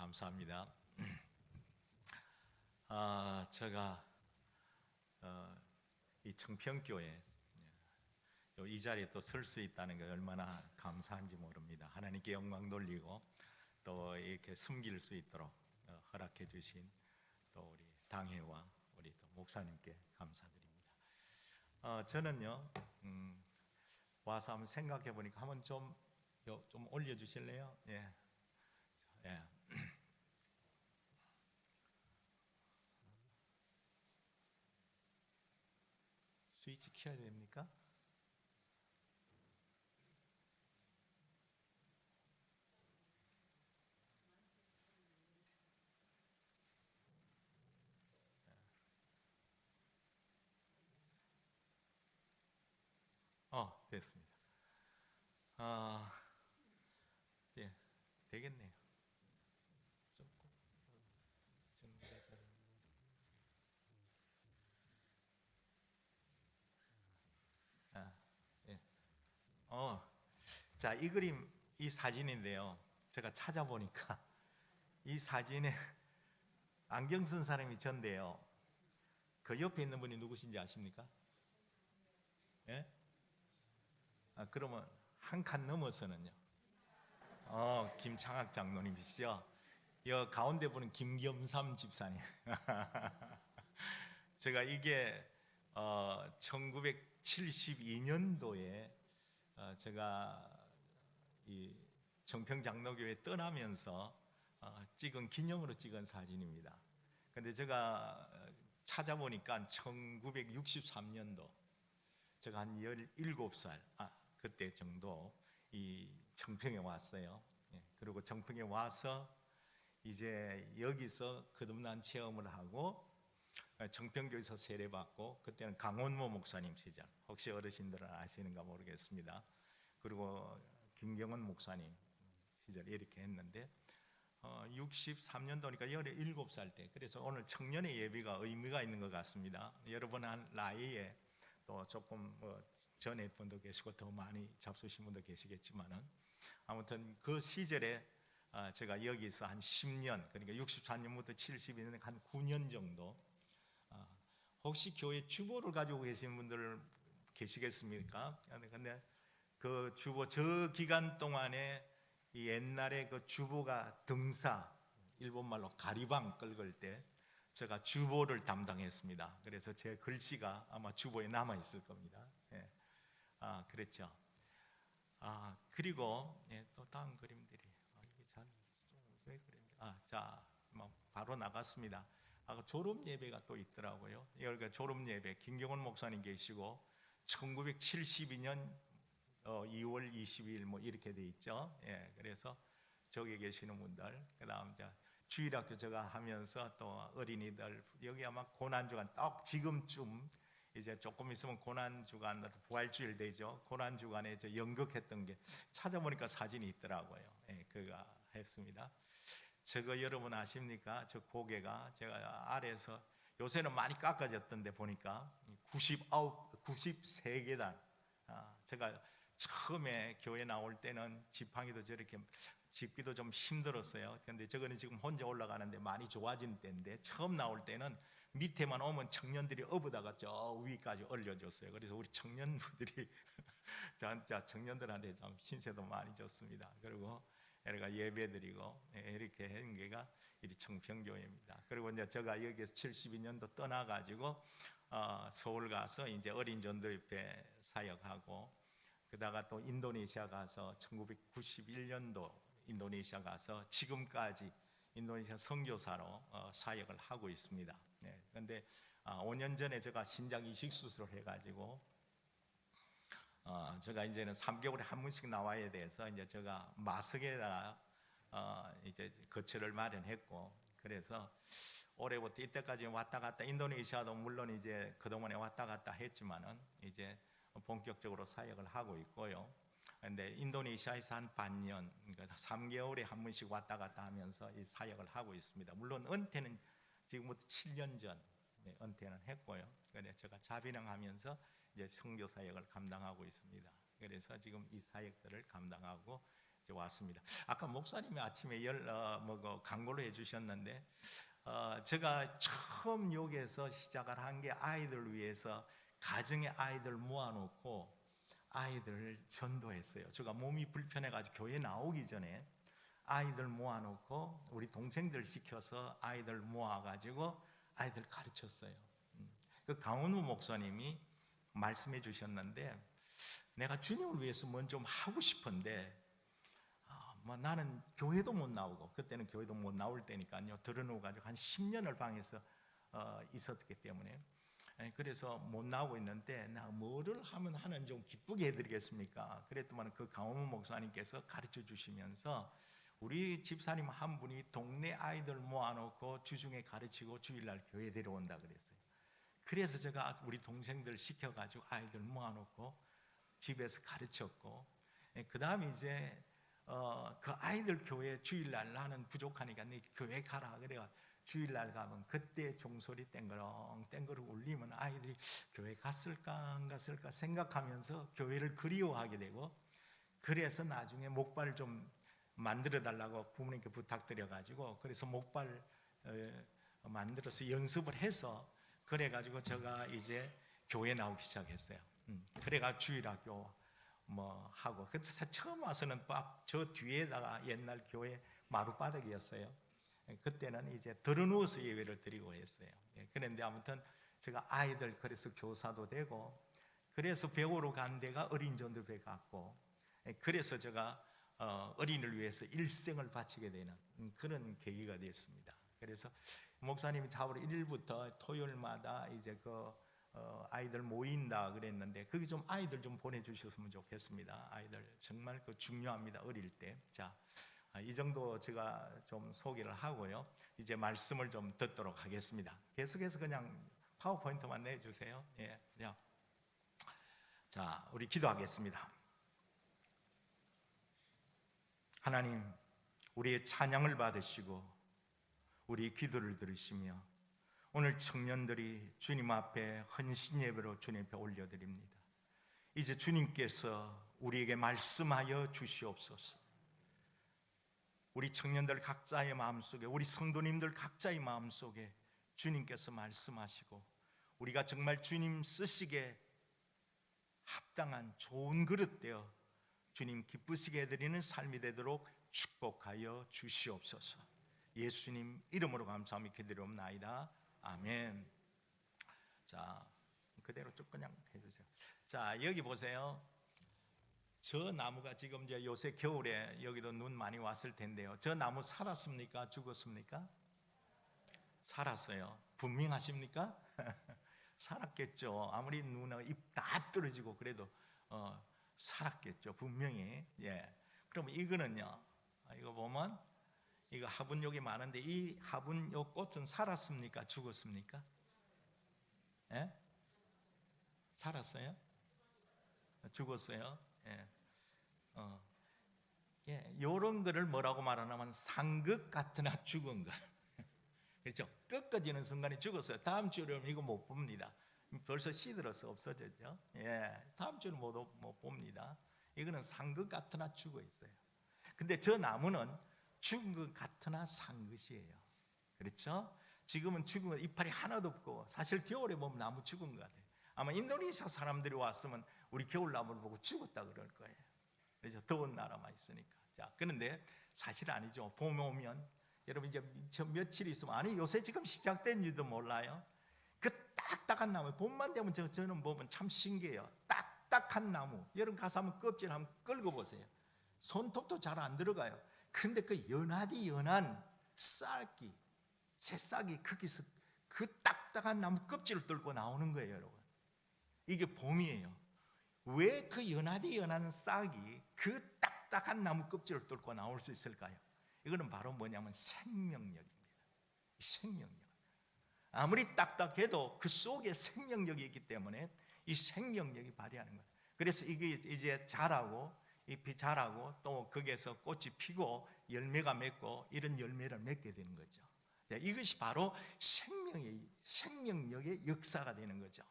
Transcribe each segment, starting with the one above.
감사합니다. 제가 이 청평교회 이 자리에 또 설 수 있다는 게 얼마나 감사한지 모릅니다. 하나님께 영광 돌리고 또 이렇게 숨길 수 있도록 허락해 주신 또 우리 당회와 우리 또 목사님께 감사드립니다. 저는요 와서 한번 생각해 보니까 한번 좀 올려 주실래요? 예. 예. 스위치 켜야 됩니까? 됐습니다. 예, 되겠네요. 조금 정리가 잘. 예. 자, 이 그림, 이 사진인데요. 제가 찾아보니까 이 사진에 안경 쓴 사람이 전데요. 그 옆에 있는 분이 누구신지 아십니까? 예? 그러면 한 칸 넘어서는요. 김창학 장로님이시죠? 이 가운데 분은 김겸삼 집사님. 제가 이게 1972년도에 제가 이 정평장로교회 떠나면서 찍은 기념으로 찍은 사진입니다. 근데 제가 찾아보니까 1963년도 제가 한 17살 그때 정도 이 정평에 왔어요. 그리고 정평에 와서 이제 여기서 거듭난 체험을 하고 정평교에서 세례받고, 그때는 강원모 목사님 시절, 혹시 어르신들은 아시는가 모르겠습니다. 그리고 김경원 목사님 시절 이렇게 했는데 63년도니까 17살 때, 그래서 오늘 청년의 예배가 의미가 있는 것 같습니다. 여러분 한 나이에 또 조금 전에 분도 계시고 더 많이 잡수신 분도 계시겠지만은 아무튼 그 시절에 제가 여기서 한 10년, 그러니까 64년부터 72년 한 9년 정도, 혹시 교회 주보를 가지고 계신 분들 계시겠습니까? 근데 그 주보, 저 기간 동안에 이 옛날에 그 주보가 등사, 일본말로 가리방 긁을 때 제가 주보를 담당했습니다. 그래서 제 글씨가 아마 주보에 남아 있을 겁니다. 예. 그랬죠. 그리고 또 다음 그림들이 이게 잘 왜 그랬냐? 자, 바로 나갔습니다. 졸업 예배가 또 있더라고요. 여기가 졸업 예배, 김경원 목사님 계시고 1972년 2월 22일 뭐 이렇게 돼 있죠. 예, 그래서 저기 계시는 분들, 그다음 주일학교 제가 하면서 또 어린이들, 여기 아마 고난주간 딱 지금쯤 이제 조금 있으면 고난주간, 부활주일 되죠. 고난주간에 연극했던 게 찾아보니까 사진이 있더라고요. 예, 그가 했습니다. 저거 여러분 아십니까? 저 고개가 제가 아래에서, 요새는 많이 깎아졌던데 보니까 93계단. 제가 처음에 교회 나올 때는 지팡이도 저렇게 짚기도 좀 힘들었어요. 근데 저거는 지금 혼자 올라가는데 많이 좋아진 때인데, 처음 나올 때는 밑에만 오면 청년들이 업어다가 저 위까지 올려줬어요. 그래서 우리 청년부들이 진짜 청년들한테 좀 신세도 많이 줬습니다. 그리고 우리가 예배드리고 이렇게 한 게가 이 청평교회입니다. 그리고 이제 제가 여기에서 72년도 떠나가지고 서울 가서 이제 어린 전도협회 사역하고, 그다가 또 인도네시아 가서 1991년도 인도네시아 가서 지금까지 인도네시아 선교사로 사역을 하고 있습니다. 그런데 5년 전에 제가 신장 이식 수술을 해가지고 제가 이제는 3개월에 한 번씩 나와야 돼서 이제 제가 마석에다가 이제 거처를 마련했고, 그래서 올해부터 이때까지 왔다 갔다, 인도네시아도 물론 이제 그동안에 왔다 갔다 했지만은 이제 본격적으로 사역을 하고 있고요. 근데 인도네시아에서 한 반년, 그러니까 3개월에 한 번씩 왔다 갔다 하면서 이 사역을 하고 있습니다. 물론 은퇴는 지금부터 7년 전 은퇴는 했고요. 그래서 제가 자비랑하면서 이제 선교 사역을 감당하고 있습니다. 그래서 지금 이 사역들을 감당하고 왔습니다. 아까 목사님이 아침에 광고를 해주셨는데 제가 처음 여기에서 시작을 한 게 아이들 위해서 가정에 아이들 모아놓고 아이들을 전도했어요. 제가 몸이 불편해가지고 교회 나오기 전에 아이들 모아놓고 우리 동생들 시켜서 아이들 모아가지고 아이들 가르쳤어요. 그 강원우 목사님이 말씀해 주셨는데 내가 주님을 위해서 뭔 좀 하고 싶은데 나는 교회도 못 나오고 그때는 교회도 못 나올 때니까요. 들어놓아가지고 한 10년을 방에서 있었기 때문에 그래서 못 나오고 있는데 나 뭐를 하면 하는 좀 기쁘게 해드리겠습니까? 그랬더니 그 강원우 목사님께서 가르쳐 주시면서 우리 집사님 한 분이 동네 아이들 모아놓고 주중에 가르치고 주일날 교회 데려온다 그랬어요. 그래서 제가 우리 동생들 시켜가지고 아이들 모아놓고 집에서 가르쳤고 그 다음에 이제 그 아이들 교회 주일날 나는 부족하니까 네 교회 가라 그래가 주일날 가면 그때 종소리 땡그렁 울리면 아이들이 교회 갔을까 안 갔을까 생각하면서 교회를 그리워하게 되고 그래서 나중에 목발 좀 만들어 달라고 부모님께 부탁드려가지고 그래서 목발 만들어서 연습을 해서 그래가지고 제가 이제 교회 나오기 시작했어요. 그래가 주일학교 하고 그래서 처음 와서는 저 뒤에다가 옛날 교회 마룻바닥이었어요. 그때는 이제 들어누워서 예배를 드리고 했어요. 그런데 아무튼 제가 아이들 그래서 교사도 되고 그래서 배우러 간 데가 어린이전도회 갔고 그래서 제가 어린이를 위해서 일생을 바치게 되는 그런 계기가 되었습니다. 그래서 목사님이 4월 1일부터 토요일마다 이제 아이들 모인다 그랬는데 거기 좀 아이들 좀 보내주셨으면 좋겠습니다. 아이들 정말 중요합니다. 어릴 때. 자, 이 정도 제가 좀 소개를 하고요. 이제 말씀을 좀 듣도록 하겠습니다. 계속해서 그냥 파워포인트만 내주세요. 예, 자, 우리 기도하겠습니다. 하나님, 우리의 찬양을 받으시고 우리의 기도를 들으시며 오늘 청년들이 주님 앞에 헌신 예배로 주님 앞에 올려드립니다. 이제 주님께서 우리에게 말씀하여 주시옵소서. 우리 청년들 각자의 마음속에 우리 성도님들 각자의 마음속에 주님께서 말씀하시고 우리가 정말 주님 쓰시기에 합당한 좋은 그릇 되어 주님 기쁘시게 해드리는 삶이 되도록 축복하여 주시옵소서. 예수님 이름으로 감사하며 기도드리옵나이다. 아멘. 자, 그대로 쭉 그냥 해주세요. 자, 여기 보세요. 저 나무가 지금 이제 요새 겨울에 여기도 눈 많이 왔을 텐데요. 저 나무 살았습니까? 죽었습니까? 살았어요. 분명하십니까? 살았겠죠. 아무리 눈하고 입 다 떨어지고 그래도 살았겠죠. 분명히. 예. 그럼 이거는요. 이거 보면 이거 화분욕이 많은데 이 화분욕 꽃은 살았습니까? 죽었습니까? 예? 살았어요? 죽었어요? 예. 예, 이런 거를 뭐라고 말하냐면 상극 같으나 죽은 것. 그렇죠? 꺾어지는 순간에 죽었어요. 다음 주에 이거 못 봅니다. 벌써 시들어서 없어졌죠. 예, 다음 주는 못 봅니다. 이거는 상극 같으나 죽어 있어요. 근데 저 나무는 죽은 것 같으나 산 것이에요. 그렇죠? 지금은 죽은 것 이파리 하나도 없고 사실 겨울에 보면 나무 죽은 것 같아요. 아마 인도네시아 사람들이 왔으면 우리 겨울나무를 보고 죽었다 그럴 거예요. 그래서 더운 나라만 있으니까. 자, 그런데 사실 아니죠. 봄에 오면 여러분 이제 저 며칠 있으면 아니 요새 지금 시작된지도 몰라요. 그 딱딱한 나무 봄만 되면 저는 보면 참 신기해요. 딱딱한 나무 여러분 가서 한번 껍질 한번 긁어보세요. 손톱도 잘 안 들어가요. 근데 그 연한 쌀기 새싹이 거기서 그 딱딱한 나무 껍질을 뚫고 나오는 거예요. 여러분 이게 봄이에요. 왜 그 연한 싹이 그 딱딱한 나무 껍질을 뚫고 나올 수 있을까요? 이거는 바로 뭐냐면 생명력입니다. 생명력. 아무리 딱딱해도 그 속에 생명력이 있기 때문에 이 생명력이 발휘하는 거예요. 그래서 이게 이제 자라고 잎이 자라고 또 거기에서 꽃이 피고 열매가 맺고 이런 열매를 맺게 되는 거죠. 이것이 바로 생명력의 역사가 되는 거죠.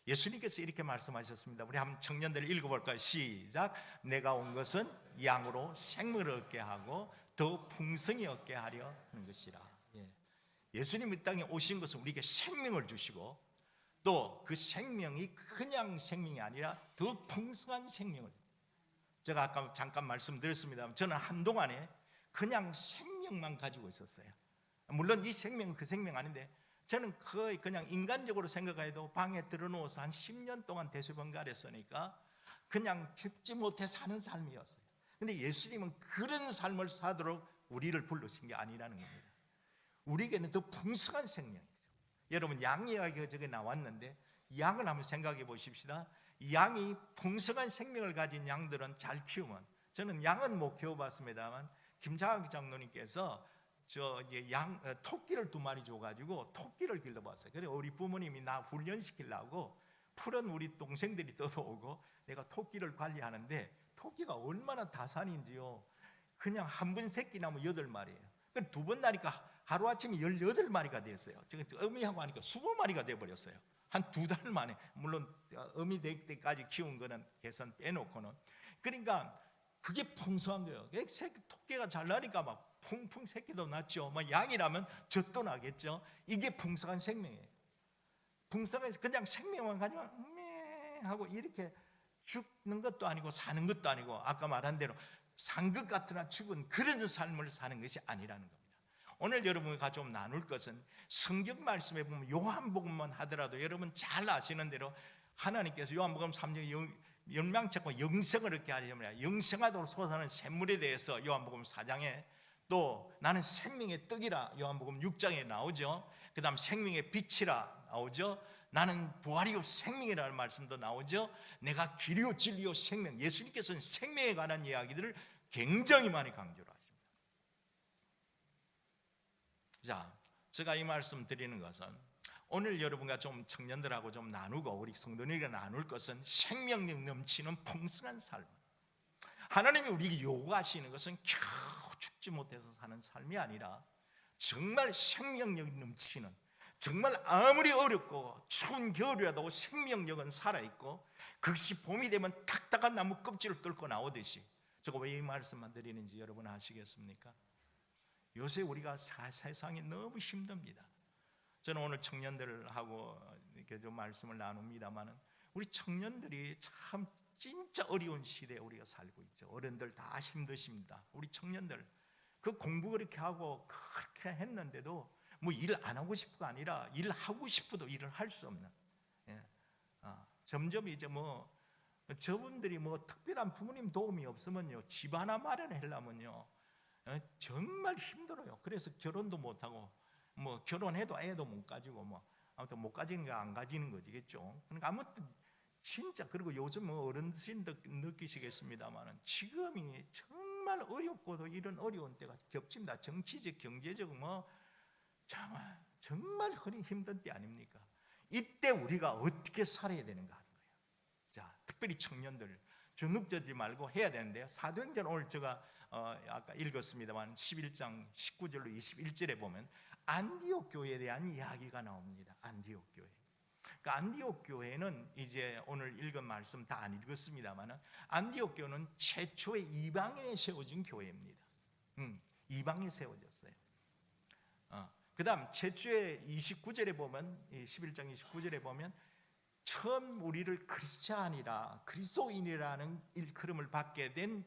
예수님께서 이렇게 말씀하셨습니다. 우리 한번 청년들 읽어볼까요? 시작. 내가 온 것은 양으로 생명을 얻게 하고 더 풍성히 얻게 하려 하는 것이라. 예수님이 이 땅에 오신 것은 우리에게 생명을 주시고 또 그 생명이 그냥 생명이 아니라 더 풍성한 생명을, 제가 아까 잠깐 말씀드렸습니다. 저는 한동안에 그냥 생명만 가지고 있었어요. 물론 이 생명은 그 생명 아닌데 저는 거의 그냥 인간적으로 생각해도 방에 들어누워서 한 10년 동안 대수번갈했으니까 그냥 죽지 못해 사는 삶이었어요. 근데 예수님은 그런 삶을 사도록 우리를 부르신 게 아니라는 겁니다. 우리에게는 더 풍성한 생명이죠. 여러분, 양 이야기가 저게 나왔는데 양을 한번 생각해 보십시다. 양이 풍성한 생명을 가진 양들은 잘 키우면, 저는 양은 못 키워봤습니다만 김장학 장로님께서 토끼를 2마리 줘가지고 토끼를 길러봤어요. 그래서 우리 부모님이 나 훈련시키려고 푸른 우리 동생들이 떠오고 내가 토끼를 관리하는데 토끼가 얼마나 다산인지요. 그냥 한 번 새끼 나면 8마리예요. 그 2번 나니까 하루아침에 18마리가 됐어요. 지금 어미하고 하니까 20마리가 돼버렸어요. 한 2달 만에. 물론 어미 될 때까지 키운 거는 계산 빼놓고는. 그러니까 그게 풍성한 거예요. 토끼가 잘 나니까 막 풍풍 새끼도 낳죠. 양이라면 젖도 나겠죠. 이게 풍성한 생명이에요. 풍성해서 그냥 생명만 가지고 하고 이렇게 죽는 것도 아니고 사는 것도 아니고 아까 말한 대로 산 것 같으나 죽은 그런 삶을 사는 것이 아니라는 겁니다. 오늘 여러분과 좀 나눌 것은 성경 말씀에 보면 요한복음만 하더라도 여러분 잘 아시는 대로 하나님께서 요한복음 3장 열망책과 영생을 얻게 하려면 영생하도록 솟아나는 샘물에 대해서 요한복음 4장에, 또 나는 생명의 떡이라 요한복음 6장에 나오죠. 그 다음 생명의 빛이라 나오죠. 나는 부활이요 생명이라는 말씀도 나오죠. 내가 길이요 진리요 생명, 예수님께서는 생명에 관한 이야기들을 굉장히 많이 강조를 하십니다. 자, 제가 이 말씀 드리는 것은 오늘 여러분과 좀 청년들하고 좀 나누고 우리 성도님과 나눌 것은 생명력 넘치는 풍성한 삶. 하나님이 우리에게 요구하시는 것은 겨우 죽지 못해서 사는 삶이 아니라 정말 생명력이 넘치는, 정말 아무리 어렵고 추운 겨울이라도 생명력은 살아있고 그것이 봄이 되면 딱딱한 나무 껍질을 뚫고 나오듯이. 제가 왜 이 말씀만 드리는지 여러분 아시겠습니까? 요새 우리가 세상이 너무 힘듭니다. 저는 오늘 청년들하고 이렇게 좀 말씀을 나눕니다만은 우리 청년들이 참 진짜 어려운 시대에 우리가 살고 있죠. 어른들 다 힘드십니다. 우리 청년들 그 공부 그렇게 하고 그렇게 했는데도 뭐 일 안 하고 싶어가 아니라 일하고 싶어도 일을 할 수 없는. 점점 이제 뭐 저분들이 뭐 특별한 부모님 도움이 없으면요 집 하나 마련하려면요 정말 힘들어요. 그래서 결혼도 못 하고 뭐 결혼해도 애도 못 가지고 뭐 아무튼 못 가지는 거 안 가지는 거지겠죠. 그러니까 아무튼 진짜, 그리고 요즘 뭐 어른들도 느끼시겠습니다만은 지금이 정말 어렵고도 이런 어려운 때가 겹칩니다. 정치적, 경제적 뭐 정말 힘든 때 아닙니까? 이때 우리가 어떻게 살아야 되는가 하는 거예요. 자, 특별히 청년들 주눅들지 말고 해야 되는데요. 사도행전 오늘 제가 아까 읽었습니다만 11장 19절로 21절에 보면 안디옥 교회에 대한 이야기가 나옵니다. 안디옥 교회. 그러니까 안디옥 교회는 이제 오늘 읽은 말씀 다 안 읽었습니다만 안디옥 교회는 최초의 이방인에 세워진 교회입니다. 이방에 세워졌어요. 그 다음 최초의 29절에 보면 11장 29절에 보면 처음 우리를 크리스찬이라 그리스도인이라는 일컬음을 받게 된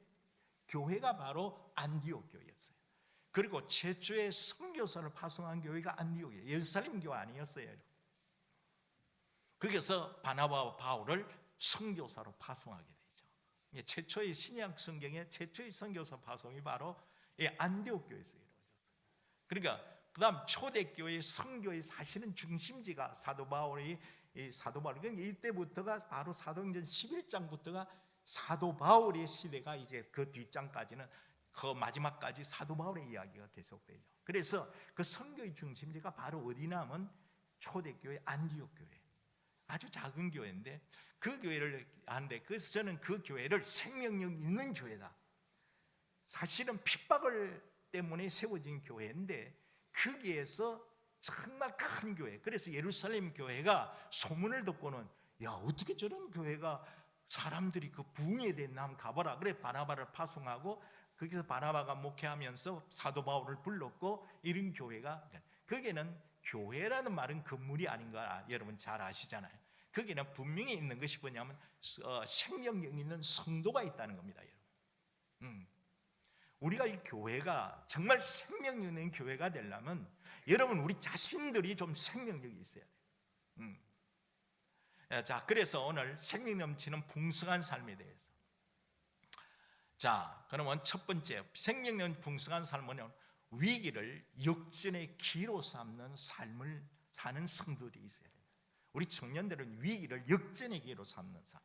교회가 바로 안디옥 교회였어요. 그리고 최초의 선교사를 파송한 교회가 안디옥이에요. 예루살렘 교회 아니었어요. 그래서 바나바와 바울을 선교사로 파송하게 되죠. 최초의 신약 성경의 최초의 선교사 파송이 바로 안디옥 교회에서 이루어졌어요. 그러니까 그다음 초대교회 선교의 사실은 중심지가 사도 바울이 그러니까 이때부터가 바로 사도행전 11장부터가 사도 바울의 시대가 이제 그 뒷장까지는 그 마지막까지 사도 바울의 이야기가 계속되죠. 그래서 그 선교의 중심지가 바로 어디냐면 초대교회 안디옥 교회. 아주 작은 교회인데 그 교회를 하는데 그래서 저는 그 교회를 생명력 있는 교회다. 사실은 핍박을 때문에 세워진 교회인데 거기에서 정말 큰 교회. 그래서 예루살렘 교회가 소문을 듣고는 야, 어떻게 저런 교회가 사람들이 그 부흥에 대한 남 가봐라. 그래 바나바를 파송하고 거기서 바나바가 목회하면서 사도 바울을 불렀고 이런 교회가, 거기는 교회라는 말은 건물이 아닌 거 여러분 잘 아시잖아요. 거기는 분명히 있는 것이 뭐냐면 생명력 있는 성도가 있다는 겁니다, 여러분. 우리가 이 교회가 정말 생명력 있는 교회가 되려면 여러분 우리 자신들이 좀 생명력이 있어야 돼요. 자, 그래서 오늘 생명 넘치는 풍성한 삶에 대해서, 자, 그러면 첫 번째 생명 넘치는 풍성한 삶은 위기를 역전의 기로 삼는 삶을 사는 성도들이 있어야 돼요. 우리 청년들은 위기를 역전의 기로 삼는 삶.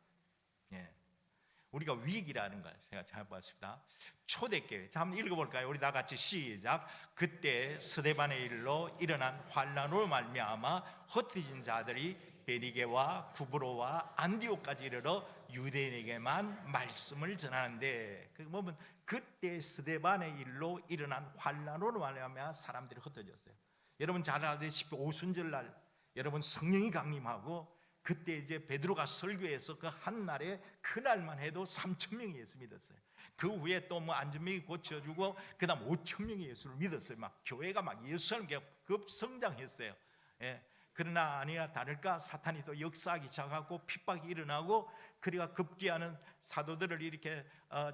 우리가 위기라는 걸 제가 잘 봤습니다. 초대교회, 자 한번 읽어볼까요? 우리 다 같이 시작. 그때 스데반의 일로 일어난 환난으로 말미암아 흩어진 자들이 베니게와 구브로와 안디옥까지 이르러 유대인에게만 말씀을 전하는데, 그 보면 그때 스데반의 일로 일어난 환난으로 말미암아 사람들이 흩어졌어요. 여러분 잘 아시다시피 오순절날 여러분 성령이 강림하고 그때 이제 베드로가 설교해서 그 한 날에 그날만 해도 3,000명이 예수 믿었어요. 그 후에 또 뭐 안전명이 고쳐주고 그다음 5,000명이 예수를 믿었어요. 막 교회가 막 예수하는 게 급성장했어요. 그러나 아니나 다를까 사탄이 또 역사하기 시작하고 핍박이 일어나고, 그리고 급기야는 사도들을 이렇게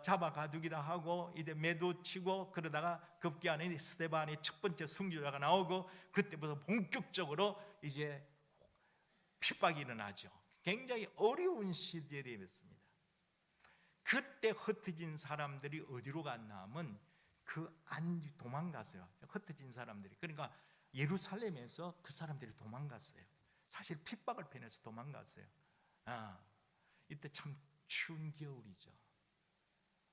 잡아가두기도 하고 이제 매도치고, 그러다가 급기야는 스데반이 첫 번째 순교자가 나오고 그때부터 본격적으로 이제 핍박이 일어나죠. 굉장히 어려운 시절이었습니다. 그때 흩어진 사람들이 어디로 갔나 하면 도망갔어요. 흩어진 사람들이. 그러니까 예루살렘에서 그 사람들이 도망갔어요. 사실 핍박을 편해서 도망갔어요. 이때 참 추운 겨울이죠.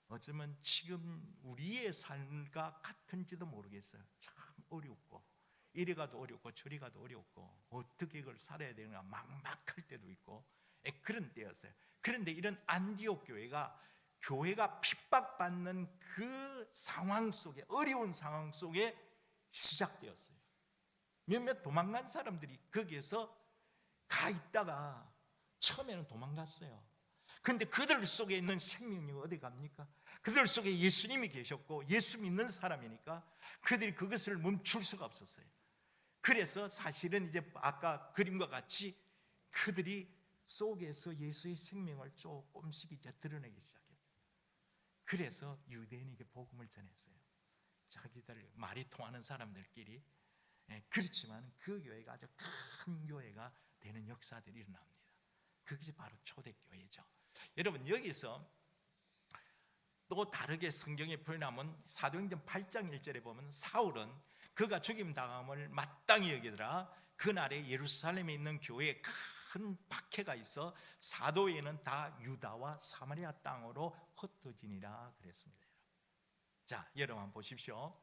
어쩌면 지금 우리의 삶과 같은지도 모르겠어요. 참 어렵고 이리 가도 어렵고 저리 가도 어렵고 어떻게 이걸 살아야 되는가 막막할 때도 있고 그런 때였어요. 그런데 이런 안디옥 교회가 핍박받는 그 상황 속에, 어려운 상황 속에 시작되었어요. 몇몇 도망간 사람들이 거기에서 가 있다가 처음에는 도망갔어요. 그런데 그들 속에 있는 생명력이 어디 갑니까? 그들 속에 예수님이 계셨고 예수 믿는 사람이니까 그들이 그것을 멈출 수가 없었어요. 그래서 사실은 이제 아까 그림과 같이 그들이 속에서 예수의 생명을 조금씩 이제 드러내기 시작했어요. 그래서 유대인에게 복음을 전했어요. 자기들 말이 통하는 사람들끼리. 그렇지만 그 교회가 아주 큰 교회가 되는 역사들이 일어납니다. 그것이 바로 초대교회죠. 여러분 여기서 또 다르게 성경에 표현하면 사도행전 8장 1절에 보면 사울은 그가 죽임당함을 마땅히 여기더라. 그날에 예루살렘에 있는 교회에 큰 박해가 있어 사도에는 다 유다와 사마리아 땅으로 흩어지니라 그랬습니다. 자, 여러분 한번 보십시오.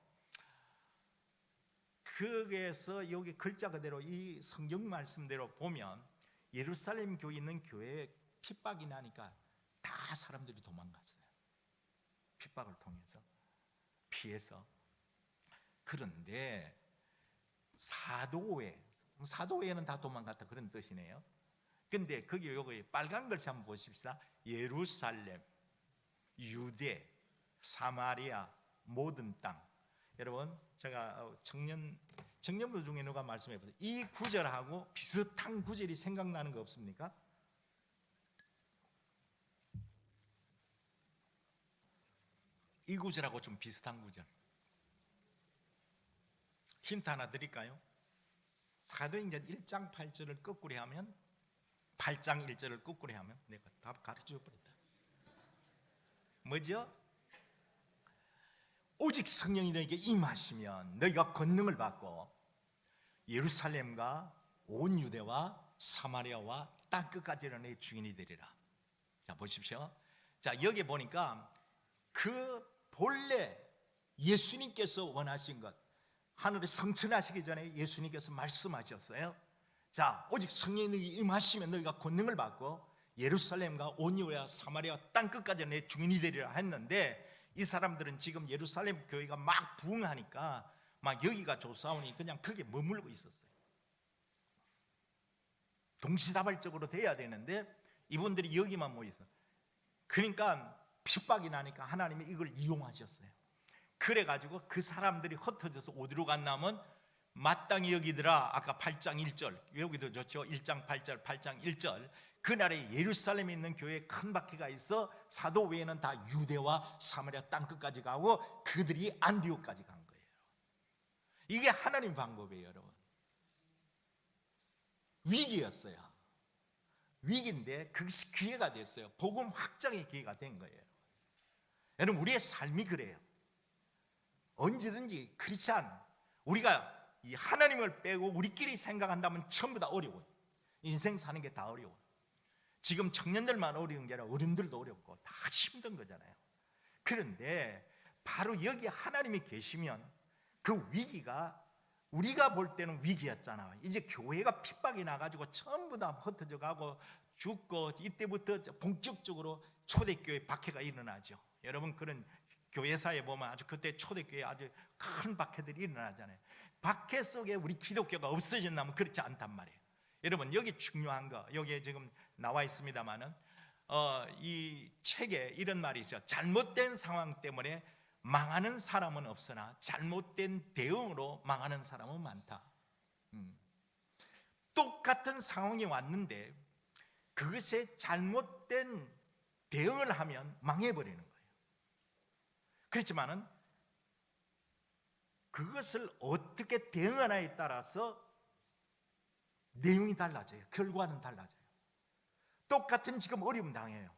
거기에서 여기 글자 그대로 이 성경 말씀대로 보면 예루살렘 교회 있는 교회에 핍박이 나니까 다 사람들이 도망갔어요. 핍박을 통해서 피해서. 그런데 사도회는 다 도망갔다 그런 뜻이네요. 근데 거기 여기 빨간 글씨 한번 보십시다. 예루살렘, 유대, 사마리아 모든 땅. 여러분 제가 청년부 중에 누가 말씀해 보세요. 이 구절하고 비슷한 구절이 생각나는 거 없습니까? 이 구절하고 좀 비슷한 구절. 힌트 하나 드릴까요? 사도행전 1장 8절을 거꾸로 하면 8장 1절을 거꾸로 하면 내가 답 가르쳐 버렸다. 뭐죠? 오직 성령이 너에게 임하시면 너희가 권능을 받고 예루살렘과 온 유대와 사마리아와 땅끝까지 이르는 주인이 되리라. 자 보십시오. 자 여기 보니까 그 본래 예수님께서 원하신 것, 하늘에 성천하시기 전에 예수님께서 말씀하셨어요. 자 오직 성령이 너에게 임하시면 너희가 권능을 받고 예루살렘과 온 유대와 사마리아 땅끝까지 내 주인이 되리라 했는데, 이 사람들은 지금 예루살렘 교회가 막 부흥하니까 막 여기가 좋사오니 그냥 거기에 머물고 있었어요. 동시다발적으로 돼야 되는데 이분들이 여기만 모여서, 그러니까 핍박이 나니까 하나님이 이걸 이용하셨어요. 그래가지고 그 사람들이 흩어져서 어디로 갔냐면 마땅히 여기더라. 아까 8장 1절 여기도 좋죠. 1장 8절 8장 1절 그날에 예루살렘에 있는 교회에 큰 박해가 있어 사도 외에는 다 유대와 사마리아 땅끝까지 가고 그들이 안디옥까지 간 거예요. 이게 하나님 방법이에요, 여러분. 위기였어요. 위기인데 그것이 기회가 됐어요. 복음 확장의 기회가 된 거예요. 여러분, 우리의 삶이 그래요. 언제든지 크리스찬, 우리가 이 하나님을 빼고 우리끼리 생각한다면 전부 다 어려워요. 인생 사는 게 다 어려워요. 지금 청년들만 어려운 게 아니라 어른들도 어렵고 다 힘든 거잖아요. 그런데 바로 여기 하나님이 계시면 그 위기가 우리가 볼 때는 위기였잖아요. 이제 교회가 핍박이 나가지고 전부 다 흩어져 가고 죽고, 이때부터 본격적으로 초대교회 박해가 일어나죠. 여러분, 그런 교회사에 보면 아주 그때 초대교회 아주 큰 박해들이 일어나잖아요. 박해 속에 우리 기독교가 없어졌나면 그렇지 않단 말이에요. 여러분, 여기 중요한 거, 여기에 지금 나와 있습니다만은 이 책에 이런 말이 있어요. 잘못된 상황 때문에 망하는 사람은 없으나 잘못된 대응으로 망하는 사람은 많다. 똑같은 상황이 왔는데 그것에 잘못된 대응을 하면 망해버리는 거예요. 그렇지만은 그것을 어떻게 대응하냐에 따라서 내용이 달라져요. 결과는 달라져요. 똑같은 지금 어려움 당해요.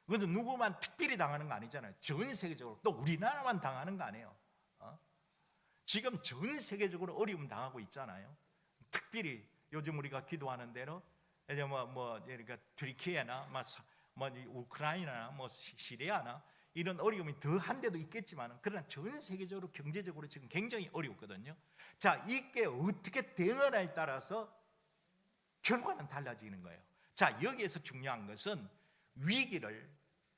그것도 누구만 특별히 당하는 거 아니잖아요. 전 세계적으로, 또 우리나라만 당하는 거 아니에요. 지금 전 세계적으로 어려움 당하고 있잖아요. 특별히 요즘 우리가 기도하는 대로 이제 그러니까 트리키예나 우크라이나나 시리아나 이런 어려움이 더 한 데도 있겠지만, 그러나 전 세계적으로 경제적으로 지금 굉장히 어렵거든요. 자, 이게 어떻게 대응하냐에 따라서 결과는 달라지는 거예요. 자, 여기에서 중요한 것은 위기를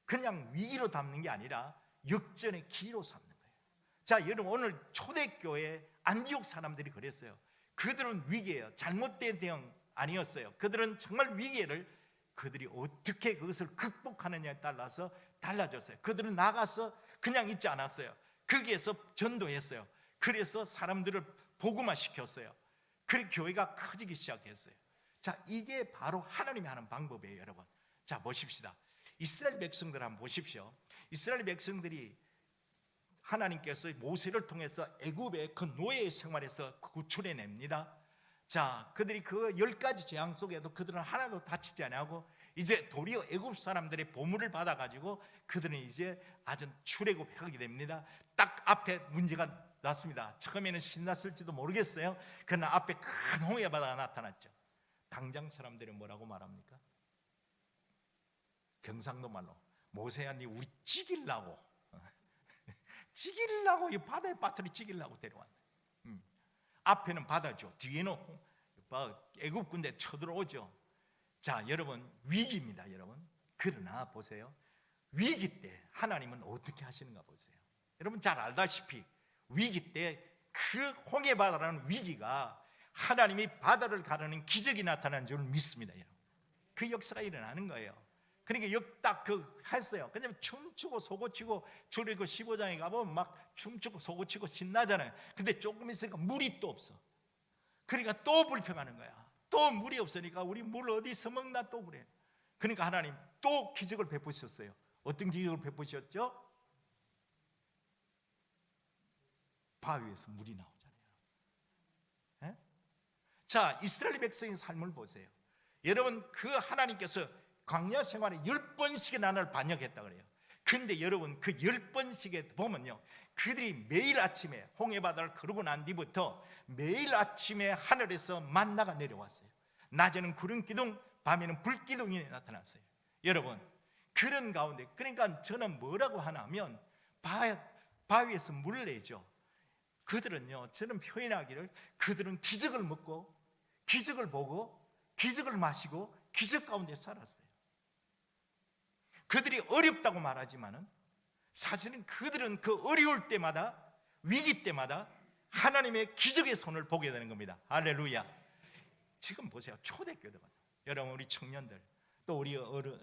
그냥 위기로 담는 게 아니라 역전의 기회로 삼는 거예요. 자, 여러분, 오늘 초대교회 안디옥 사람들이 그랬어요. 그들은 위기예요. 잘못된 대응 아니었어요. 그들은 정말 위기를 그들이 어떻게 그것을 극복하느냐에 따라서 달라졌어요. 그들은 나가서 그냥 있지 않았어요. 거기에서 전도했어요. 그래서 사람들을 복음화 시켰어요. 그리고 교회가 커지기 시작했어요. 자, 이게 바로 하나님이 하는 방법이에요, 여러분. 자, 보십시다. 이스라엘 백성들 한번 보십시오. 이스라엘 백성들이 하나님께서 모세를 통해서 애굽의 그 노예의 생활에서 구출해냅니다. 자, 그들이 그 10가지 재앙 속에도 그들은 하나도 다치지 않고 이제 도리어 애굽 사람들의 보물을 받아가지고 그들은 이제 아주 출애굽하게 됩니다. 딱 앞에 문제가 났습니다. 처음에는 신났을지도 모르겠어요. 그러나 앞에 큰 홍해바다가 나타났죠. 당장 사람들이 뭐라고 말합니까? 경상도 말로, 모세야, 니 우리 찌길라고 찌길라고 이 바다에 빠뜨려 찌길라고 데려왔네. 앞에는 바다죠. 뒤에는 애굽 군대 쳐들어오죠. 자, 여러분, 위기입니다, 여러분. 그러나 보세요. 위기 때 하나님은 어떻게 하시는가 보세요. 여러분 잘 알다시피 위기 때 그 홍해바다라는 위기가 하나님이 바다를 가르는 기적이 나타난 줄 믿습니다, 여러분. 그 역사가 일어나는 거예요. 그러니까 딱 했어요. 그냥 춤추고 소고치고, 출애굽 15장에 가보면 막 춤추고 소고치고 신나잖아요. 근데 조금 있으니까 물이 또 없어. 그러니까 또 불평하는 거야. 또 물이 없으니까 우리 물 어디서 먹나 또 그래. 그러니까 하나님 또 기적을 베푸셨어요. 어떤 기적을 베푸셨죠? 바위에서 물이 나오잖아요. 에? 자, 이스라엘 백성의 삶을 보세요. 여러분, 그 하나님께서 광야 생활에 10번씩의 나라를 반역했다 그래요. 그런데 여러분, 그 10번씩에 보면요, 그들이 매일 아침에 홍해바다를 거르고 난 뒤부터 매일 아침에 하늘에서 만나가 내려왔어요. 낮에는 구름 기둥, 밤에는 불 기둥이 나타났어요. 여러분, 그런 가운데, 그러니까 저는 뭐라고 하냐면 바위에서 물을 내죠. 그들은요, 저는 표현하기를, 그들은 기적을 먹고 기적을 보고 기적을 마시고 기적 가운데 살았어요. 그들이 어렵다고 말하지만은 사실은 그들은 그 어려울 때마다, 위기 때마다 하나님의 기적의 손을 보게 되는 겁니다. 할렐루야. 지금 보세요. 초대교회가, 여러분, 우리 청년들, 또 우리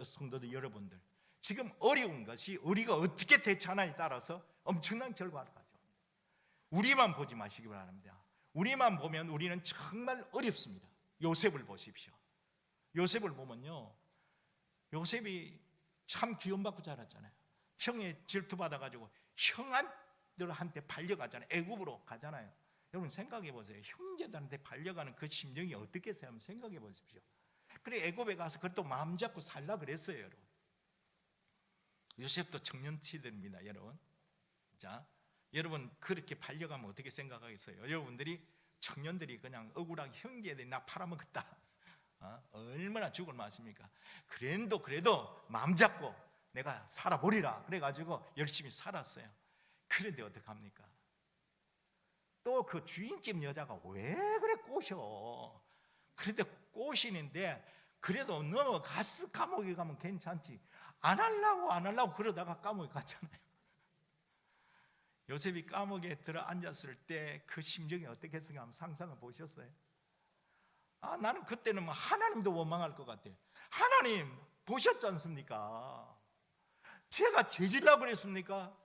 성도들 여러분들, 지금 어려운 것이 우리가 어떻게 대처하냐에 따라서 엄청난 결과를 가져옵니다. 우리만 보지 마시기 바랍니다. 우리만 보면 우리는 정말 어렵습니다. 요셉을 보십시오. 요셉을 보면요, 요셉이 참 기원받고 자랐잖아요. 형의 질투받아가지고 형한테 팔려가잖아요. 애굽으로 가잖아요. 여러분 생각해 보세요. 형제들한테 팔려가는 그 심정이 어떻겠어요? 한번 생각해 보십시오. 그래 애굽에 가서 그래도 마음 잡고 살라 그랬어요, 여러분. 요셉도 청년 시대입니다, 여러분. 자, 여러분 그렇게 팔려가면 어떻게 생각하겠어요? 여러분들이 청년들이 그냥 억울하게 형제들이 나 팔아먹었다, 얼마나 죽을 맛입니까? 그래도 마음 잡고 내가 살아보리라 그래가지고 열심히 살았어요. 그런데 어떡합니까? 또 그 주인집 여자가 왜 그래 꼬셔? 그런데 꼬시는데 그래도 너 감옥에 가면 괜찮지, 안 하려고 그러다가 감옥에 갔잖아요. 요셉이 감옥에 들어 앉았을 때 그 심정이 어떻겠습니까? 한번 상상해 보셨어요? 나는 그때는 뭐 하나님도 원망할 것 같아요. 하나님 보셨지 않습니까? 제가 죄 지려고 그랬습니까?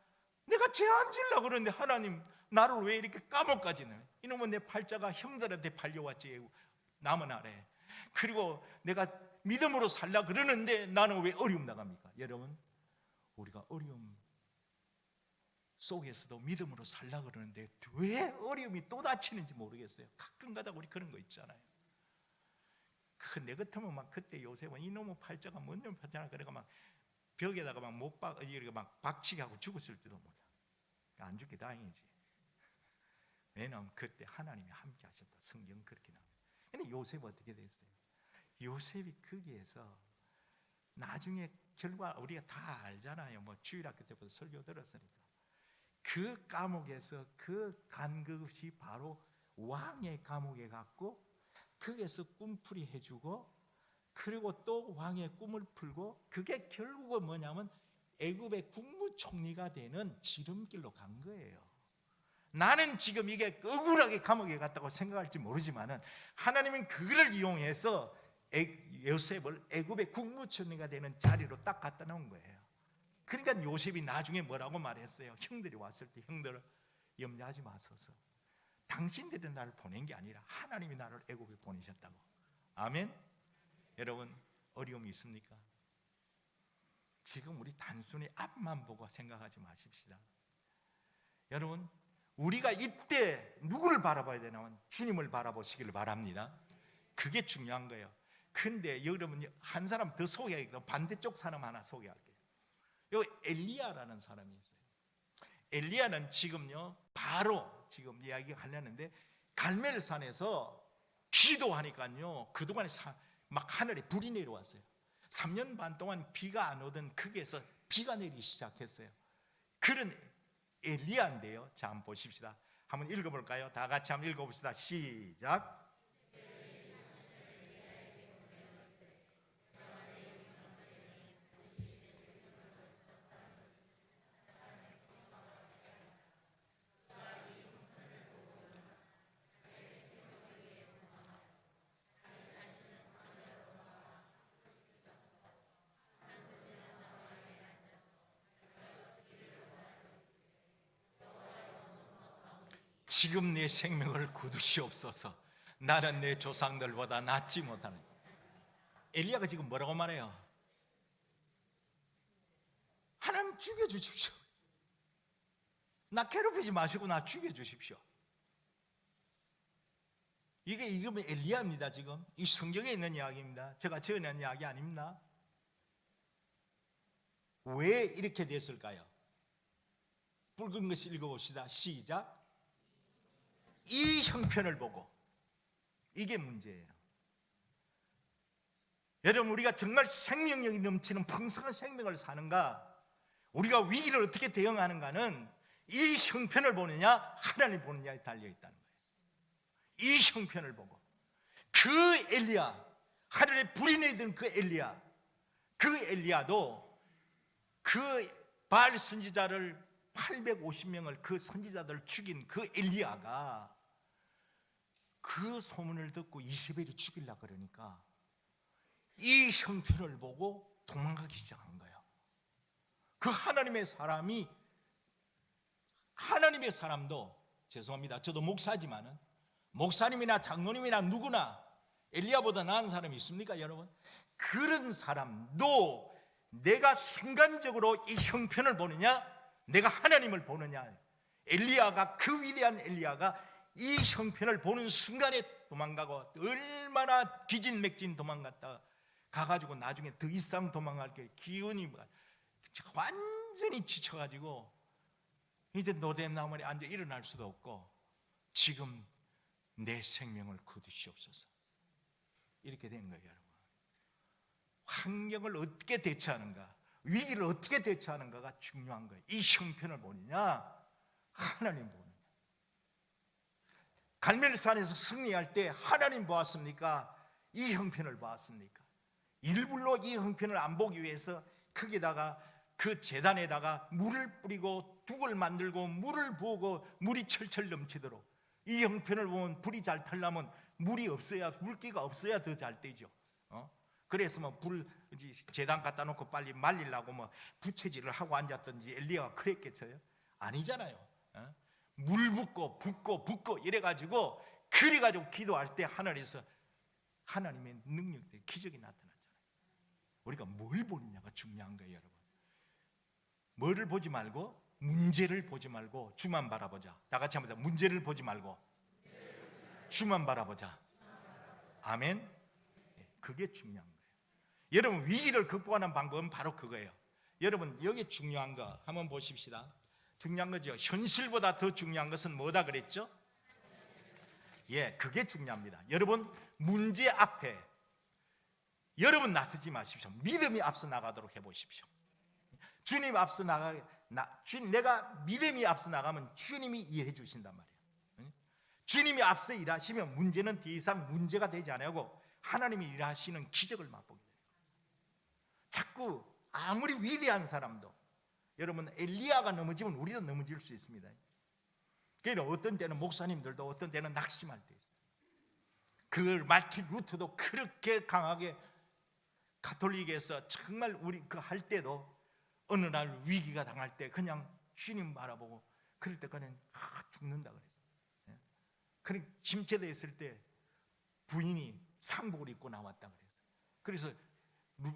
내가 죄 안 지려고 그러는데 하나님 나를 왜 이렇게 감옥까지 넣어요? 이놈은 내 팔자가 형들한테 팔려왔지 남은 아래. 그리고 내가 믿음으로 살라 그러는데 나는 왜 어려움 나갑니까? 여러분, 우리가 어려움 속에서도 믿음으로 살라 그러는데 왜 어려움이 또 닥치는지 모르겠어요. 가끔가다 우리 그런 거 있잖아요. 내 같으면 막 그때 요셉은 이놈의 팔자가 뭔 놈 팔자나 그래가 막 벽에다가 막 박치기 하고 죽었을지도 몰라. 안 죽게 다행이지. 왜냐하면 그때 하나님이 함께 하셨다. 성경 그렇게 나와요. 근데 요셉 어떻게 됐어요? 요셉이 거기에서 나중에 결과 우리가 다 알잖아요. 뭐 주일학교 때부터 설교 들었으니까. 그 감옥에서 간 것이 바로 왕의 감옥에 갔고 거기에서 꿈풀이 해주고 그리고 또 왕의 꿈을 풀고 그게 결국은 뭐냐면 애굽의 국무총리가 되는 지름길로 간 거예요. 나는 지금 이게 억울하게 감옥에 갔다고 생각할지 모르지만은 하나님은 그를 이용해서 요셉을 애굽의 국무총리가 되는 자리로 딱 갖다 놓은 거예요. 그러니까 요셉이 나중에 뭐라고 말했어요? 형들이 왔을 때 형들 염려하지 마소서. 당신들이 나를 보낸 게 아니라 하나님이 나를 애굽에 보내셨다고. 아멘. 여러분 어려움이 있습니까? 지금 우리 단순히 앞만 보고 생각하지 마십시다. 여러분 우리가 이때 누구를 바라봐야 되냐면 주님을 바라보시기를 바랍니다. 그게 중요한 거예요. 근데 여러분 한 사람 더 소개할게요. 반대쪽 사람 하나 소개할게요. 여기 엘리야라는 사람이 있어요. 엘리야는 지금요 바로 지금 이야기하려는데 갈멜산에서 기도하니까요 그동안에 막 하늘에 불이 내려왔어요. 3년 반 동안 비가 안 오던 거기에서 비가 내리기 시작했어요. 그런 엘리야인데요. 자 한번 보십시다. 한번 읽어볼까요? 다 같이 한번 읽어봅시다. 시작. 지금 내 생명을 거두시옵소서. 나는 내 조상들보다 낫지 못하는. 엘리야가 지금 뭐라고 말해요? 하나님 죽여주십시오. 나 괴롭히지 마시고 나 죽여주십시오. 이게 엘리야입니다. 지금 이 성경에 있는 이야기입니다. 제가 지어낸 이야기 아닙니다. 왜 이렇게 됐을까요? 붉은 것이 읽어봅시다. 시작. 이 형편을 보고. 이게 문제예요. 여러분 우리가 정말 생명력이 넘치는 풍성한 생명을 사는가, 우리가 위기를 어떻게 대응하는가는 이 형편을 보느냐 하나님 보느냐에 달려있다는 거예요. 이 형편을 보고 그 엘리야, 하늘에 불이 내리던 그 엘리야도 그 바알 선지자를 850명을 그 선지자들을 죽인 그 엘리야가 그 소문을 듣고 이세벨이 죽이려고 그러니까 이 형편을 보고 도망가기 시작한 거예요. 그 하나님의 사람도, 죄송합니다, 저도 목사지만은, 목사님이나 장로님이나 누구나 엘리야보다 나은 사람이 있습니까 여러분? 그런 사람도 내가 순간적으로 이 형편을 보느냐, 내가 하나님을 보느냐. 엘리야가, 그 위대한 엘리야가 이 형편을 보는 순간에 도망가고, 얼마나 기진맥진 도망갔다가 가가지고 나중에 더 이상 도망갈 게 기운이 완전히 지쳐가지고 이제 노뎀나무에 앉아 일어날 수도 없고, 지금 내 생명을 거두시옵소서, 이렇게 된 거예요. 여러분, 환경을 어떻게 대처하는가, 위기를 어떻게 대처하는가가 중요한 거예요. 이 형편을 보느냐, 하나님 보느냐. 갈멜산에서 승리할 때 하나님 보았습니까? 이 형편을 보았습니까? 일부러 이 형편을 안 보기 위해서 거기다가, 그 제단에다가 물을 뿌리고 둑을 만들고 물을 부고 물이 철철 넘치도록, 이 형편을 보면 불이 잘 타려면 물이 없어야, 물기가 없어야 더 잘 되죠. 그래서 뭐 제단 갖다 놓고 빨리 말리려고 뭐 부채질을 하고 앉았던지 엘리야가 그랬겠어요? 아니잖아요. 물 붓고 이래가지고, 그래가지고 기도할 때 하늘에서 하나님의 능력들, 기적이 나타났잖아요. 우리가 뭘 보느냐가 중요한 거예요. 여러분, 뭐를 보지 말고, 문제를 보지 말고 주만 바라보자. 다 같이 합니다. 문제를 보지 말고 주만 바라보자. 아멘. 그게 중요한 거예요. 여러분, 위기를 극복하는 방법은 바로 그거예요. 여러분, 여기 중요한 거 한번 보십시다. 중요한 거죠. 현실보다 더 중요한 것은 뭐다 그랬죠? 예, 그게 중요합니다. 여러분, 문제 앞에 여러분 나서지 마십시오. 믿음이 앞서 나가도록 해보십시오. 주님 앞서 내가 믿음이 앞서 나가면 주님이 일해 주신단 말이에요. 주님이 앞서 일하시면 문제는 더 이상 문제가 되지 않고 하나님이 일하시는 기적을 맛보게 돼요. 자꾸 아무리 위대한 사람도, 여러분, 엘리야가 넘어지면 우리도 넘어질 수 있습니다. 그러니까 어떤 때는 목사님들도 어떤 때는 낙심할 때 있어요. 그 마틴 루터도 그렇게 강하게 가톨릭에서 정말 우리 그 할 때도 어느 날 위기가 당할 때 그냥 주님 바라보고, 그럴 때 그냥 죽는다 그랬어요. 그러니까 침체되어 있을 때 부인이 상복을 입고 나왔다 그랬어요. 그래서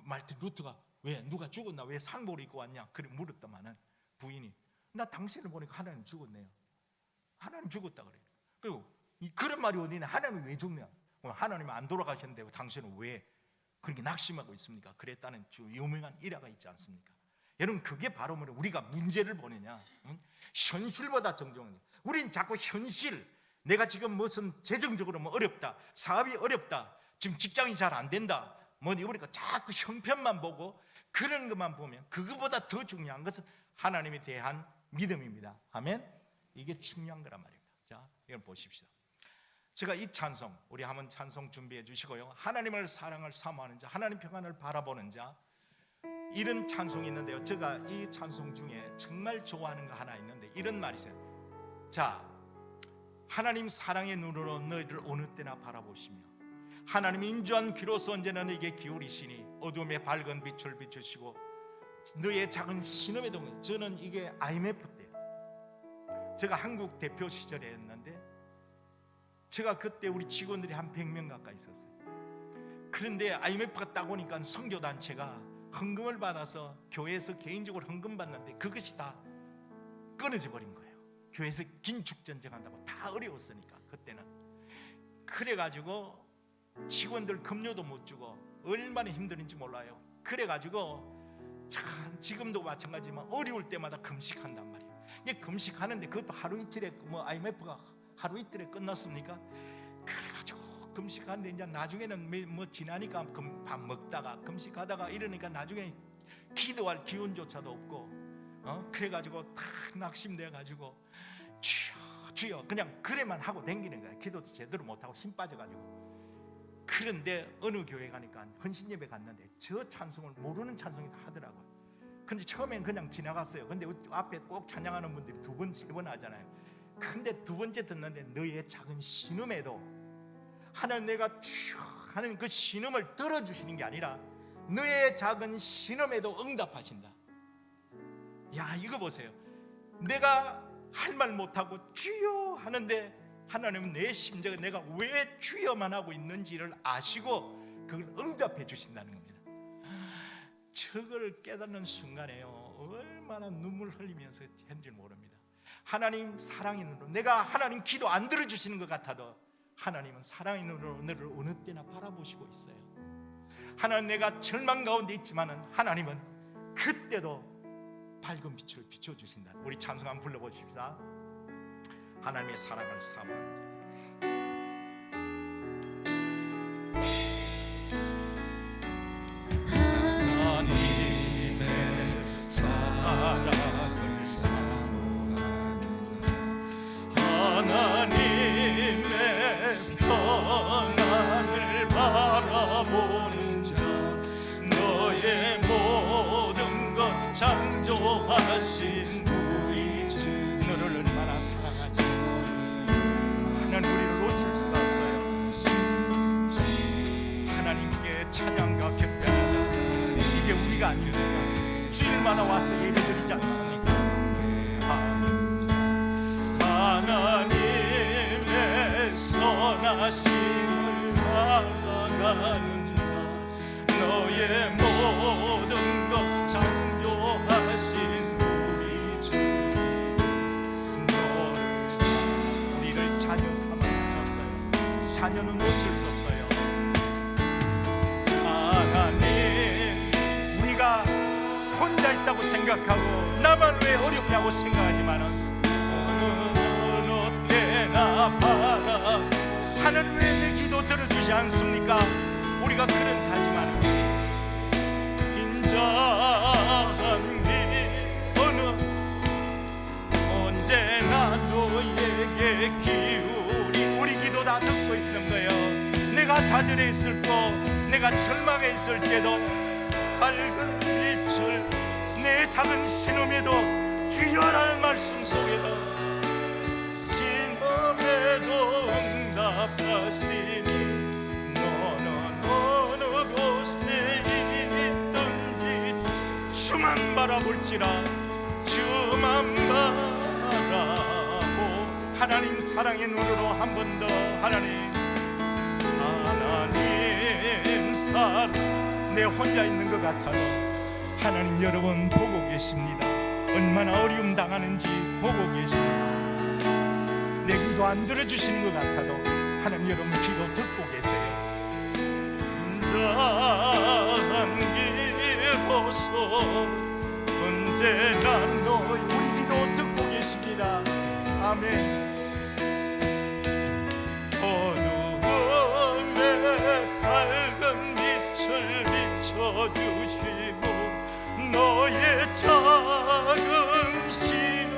마틴 루터가 왜, 누가 죽었나, 왜 상복을 입고 왔냐 그래 물었더만은, 부인이 나 당신을 보니까 하나님 죽었네요. 하나님 죽었다 그래요. 그리고 그런 말이 어디 있냐, 하나님이 왜 죽냐, 하나님이 안 돌아가셨는데 당신은 왜 그렇게 낙심하고 있습니까? 그랬다는 유명한 일화가 있지 않습니까? 여러분, 그게 바로 뭐냐, 우리가 문제를 보느냐, 현실보다 정정하냐. 우린 자꾸 현실, 내가 지금 무슨 재정적으로 뭐 어렵다, 사업이 어렵다, 지금 직장이 잘 안 된다, 뭐 우리가 자꾸 형편만 보고 그런 것만 보면, 그거보다 더 중요한 것은 하나님에 대한 믿음입니다. 아멘. 이게 중요한 거란 말입니다. 자, 이걸 보십시다. 제가 이 찬송, 우리 한번 찬송 준비해 주시고요. 하나님을 사랑을 사모하는 자, 하나님 평안을 바라보는 자, 이런 찬송이 있는데요. 제가 이 찬송 중에 정말 좋아하는 거 하나 있는데 이런 말이 있어요. 자, 하나님 사랑의 눈으로 너희를 어느 때나 바라보시며 하나님 인자한 귀로서 언제나 너에게 기울이시니 어둠의 밝은 빛을 비추시고 너의 작은 신음의 동에. 저는 이게 IMF 때, 제가 한국 대표 시절에 했는데, 제가 그때 우리 직원들이 한 100명 가까이 있었어요. 그런데 IMF가 딱 오니까 선교단체가 헌금을 받아서 교회에서 개인적으로 헌금 받는데 그것이 다 끊어져 버린 거예요. 교회에서 긴축전쟁 한다고 다 어려웠으니까 그때는. 그래가지고 직원들 급료도 못 주고 얼마나 힘든지 몰라요. 그래가지고 참 지금도 마찬가지지만 어려울 때마다 금식한단 말이에요. 이게 금식하는데 그것도 하루 이틀에, 뭐 IMF가 하루 이틀에 끝났습니까? 그래가지고 금식하는데 이제 나중에는 뭐 지나니까 밥 먹다가 금식하다가 이러니까 나중에 기도할 기운조차도 없고, 그래가지고 딱 낙심돼가지고 주여 그냥 그래만 하고 댕기는 거야. 기도도 제대로 못하고 힘 빠져가지고. 그런데 어느 교회 가니까 헌신예배 갔는데 저 찬송을 모르는 찬송이 다 하더라고요. 근데 처음엔 그냥 지나갔어요. 근데 앞에 꼭 찬양하는 분들이 2번, 3번 하잖아요. 근데 두 번째 듣는데 너의 작은 신음에도 하나님 내가 주여 하는 그 신음을 들어주시는 게 아니라 너의 작은 신음에도 응답하신다. 야, 이거 보세요. 내가 할 말 못하고 주여 하는데 하나님은 내 심정을 내가 왜 주여만 하고 있는지를 아시고 그걸 응답해 주신다는 겁니다. 저걸 깨닫는 순간에요, 얼마나 눈물 흘리면서 했는지 모릅니다. 하나님 사랑의 눈으로, 내가 하나님 기도 안 들어주시는 것 같아도 하나님은 사랑의 눈으로 너를 어느 때나 바라보시고 있어요. 하나님 내가 절망 가운데 있지만은 하나님은 그때도 밝은 빛을 비춰주신다. 우리 찬송 한번 불러보십시다. 하나님의 사랑을 사모하는 하나님의 사랑을 사모하는 자, 하나님의 평안을 바라보는 자, 너의 모든 것 창조하신 우리 주, 너를 얼마나 사랑하지. 하나님 우리를 놓칠 수가 없어요. 하나님께 찬양과 격려하다, 이게 우리가 아닙니다. 주일마다 와서 예배드리지 않습니까? 하나님의 선하심을 알아가는 자, 너의 모든 것 창조하신 우리 주, 너를 우리를 자녀 삼아주셨어요. 자녀는 놓칠 수 없어요. 하나님, 우리가 혼자 있다고 생각하고 나만 왜 어렵냐고 생각하지만은 어느 때나 바라 하나님 왜 내 기도 들어주지 않습니까? 우리가 그렇다지만 인자한 길 어느 언제나 너에게 기울이 우리 기도 다 듣고 있는 거예요. 내가 좌절해 있을 때, 내가 절망해 있을 때도 밝은 빛을 내 작은 신음에도 주여라는 말씀 속에도 진범에도 응답하시니 너는 어느 곳에 있든지 주만 바라볼지라. 주만 바라보. 하나님 사랑의 눈으로 한 번 더 하나님 사랑, 내 혼자 있는 것 같아도 하나님 여러분 보고 계십니다. 얼마나 어려움 당하는지 보고 계십니다. 내 기도 안 들어주시는 것 같아도 하나님 여러분 기도 듣고 계세요. 인자한 길보소 언제나 우리 기도 듣고 계십니다. 아멘. 어두움에 밝은 빛을 비춰주시고 너의 작은 신을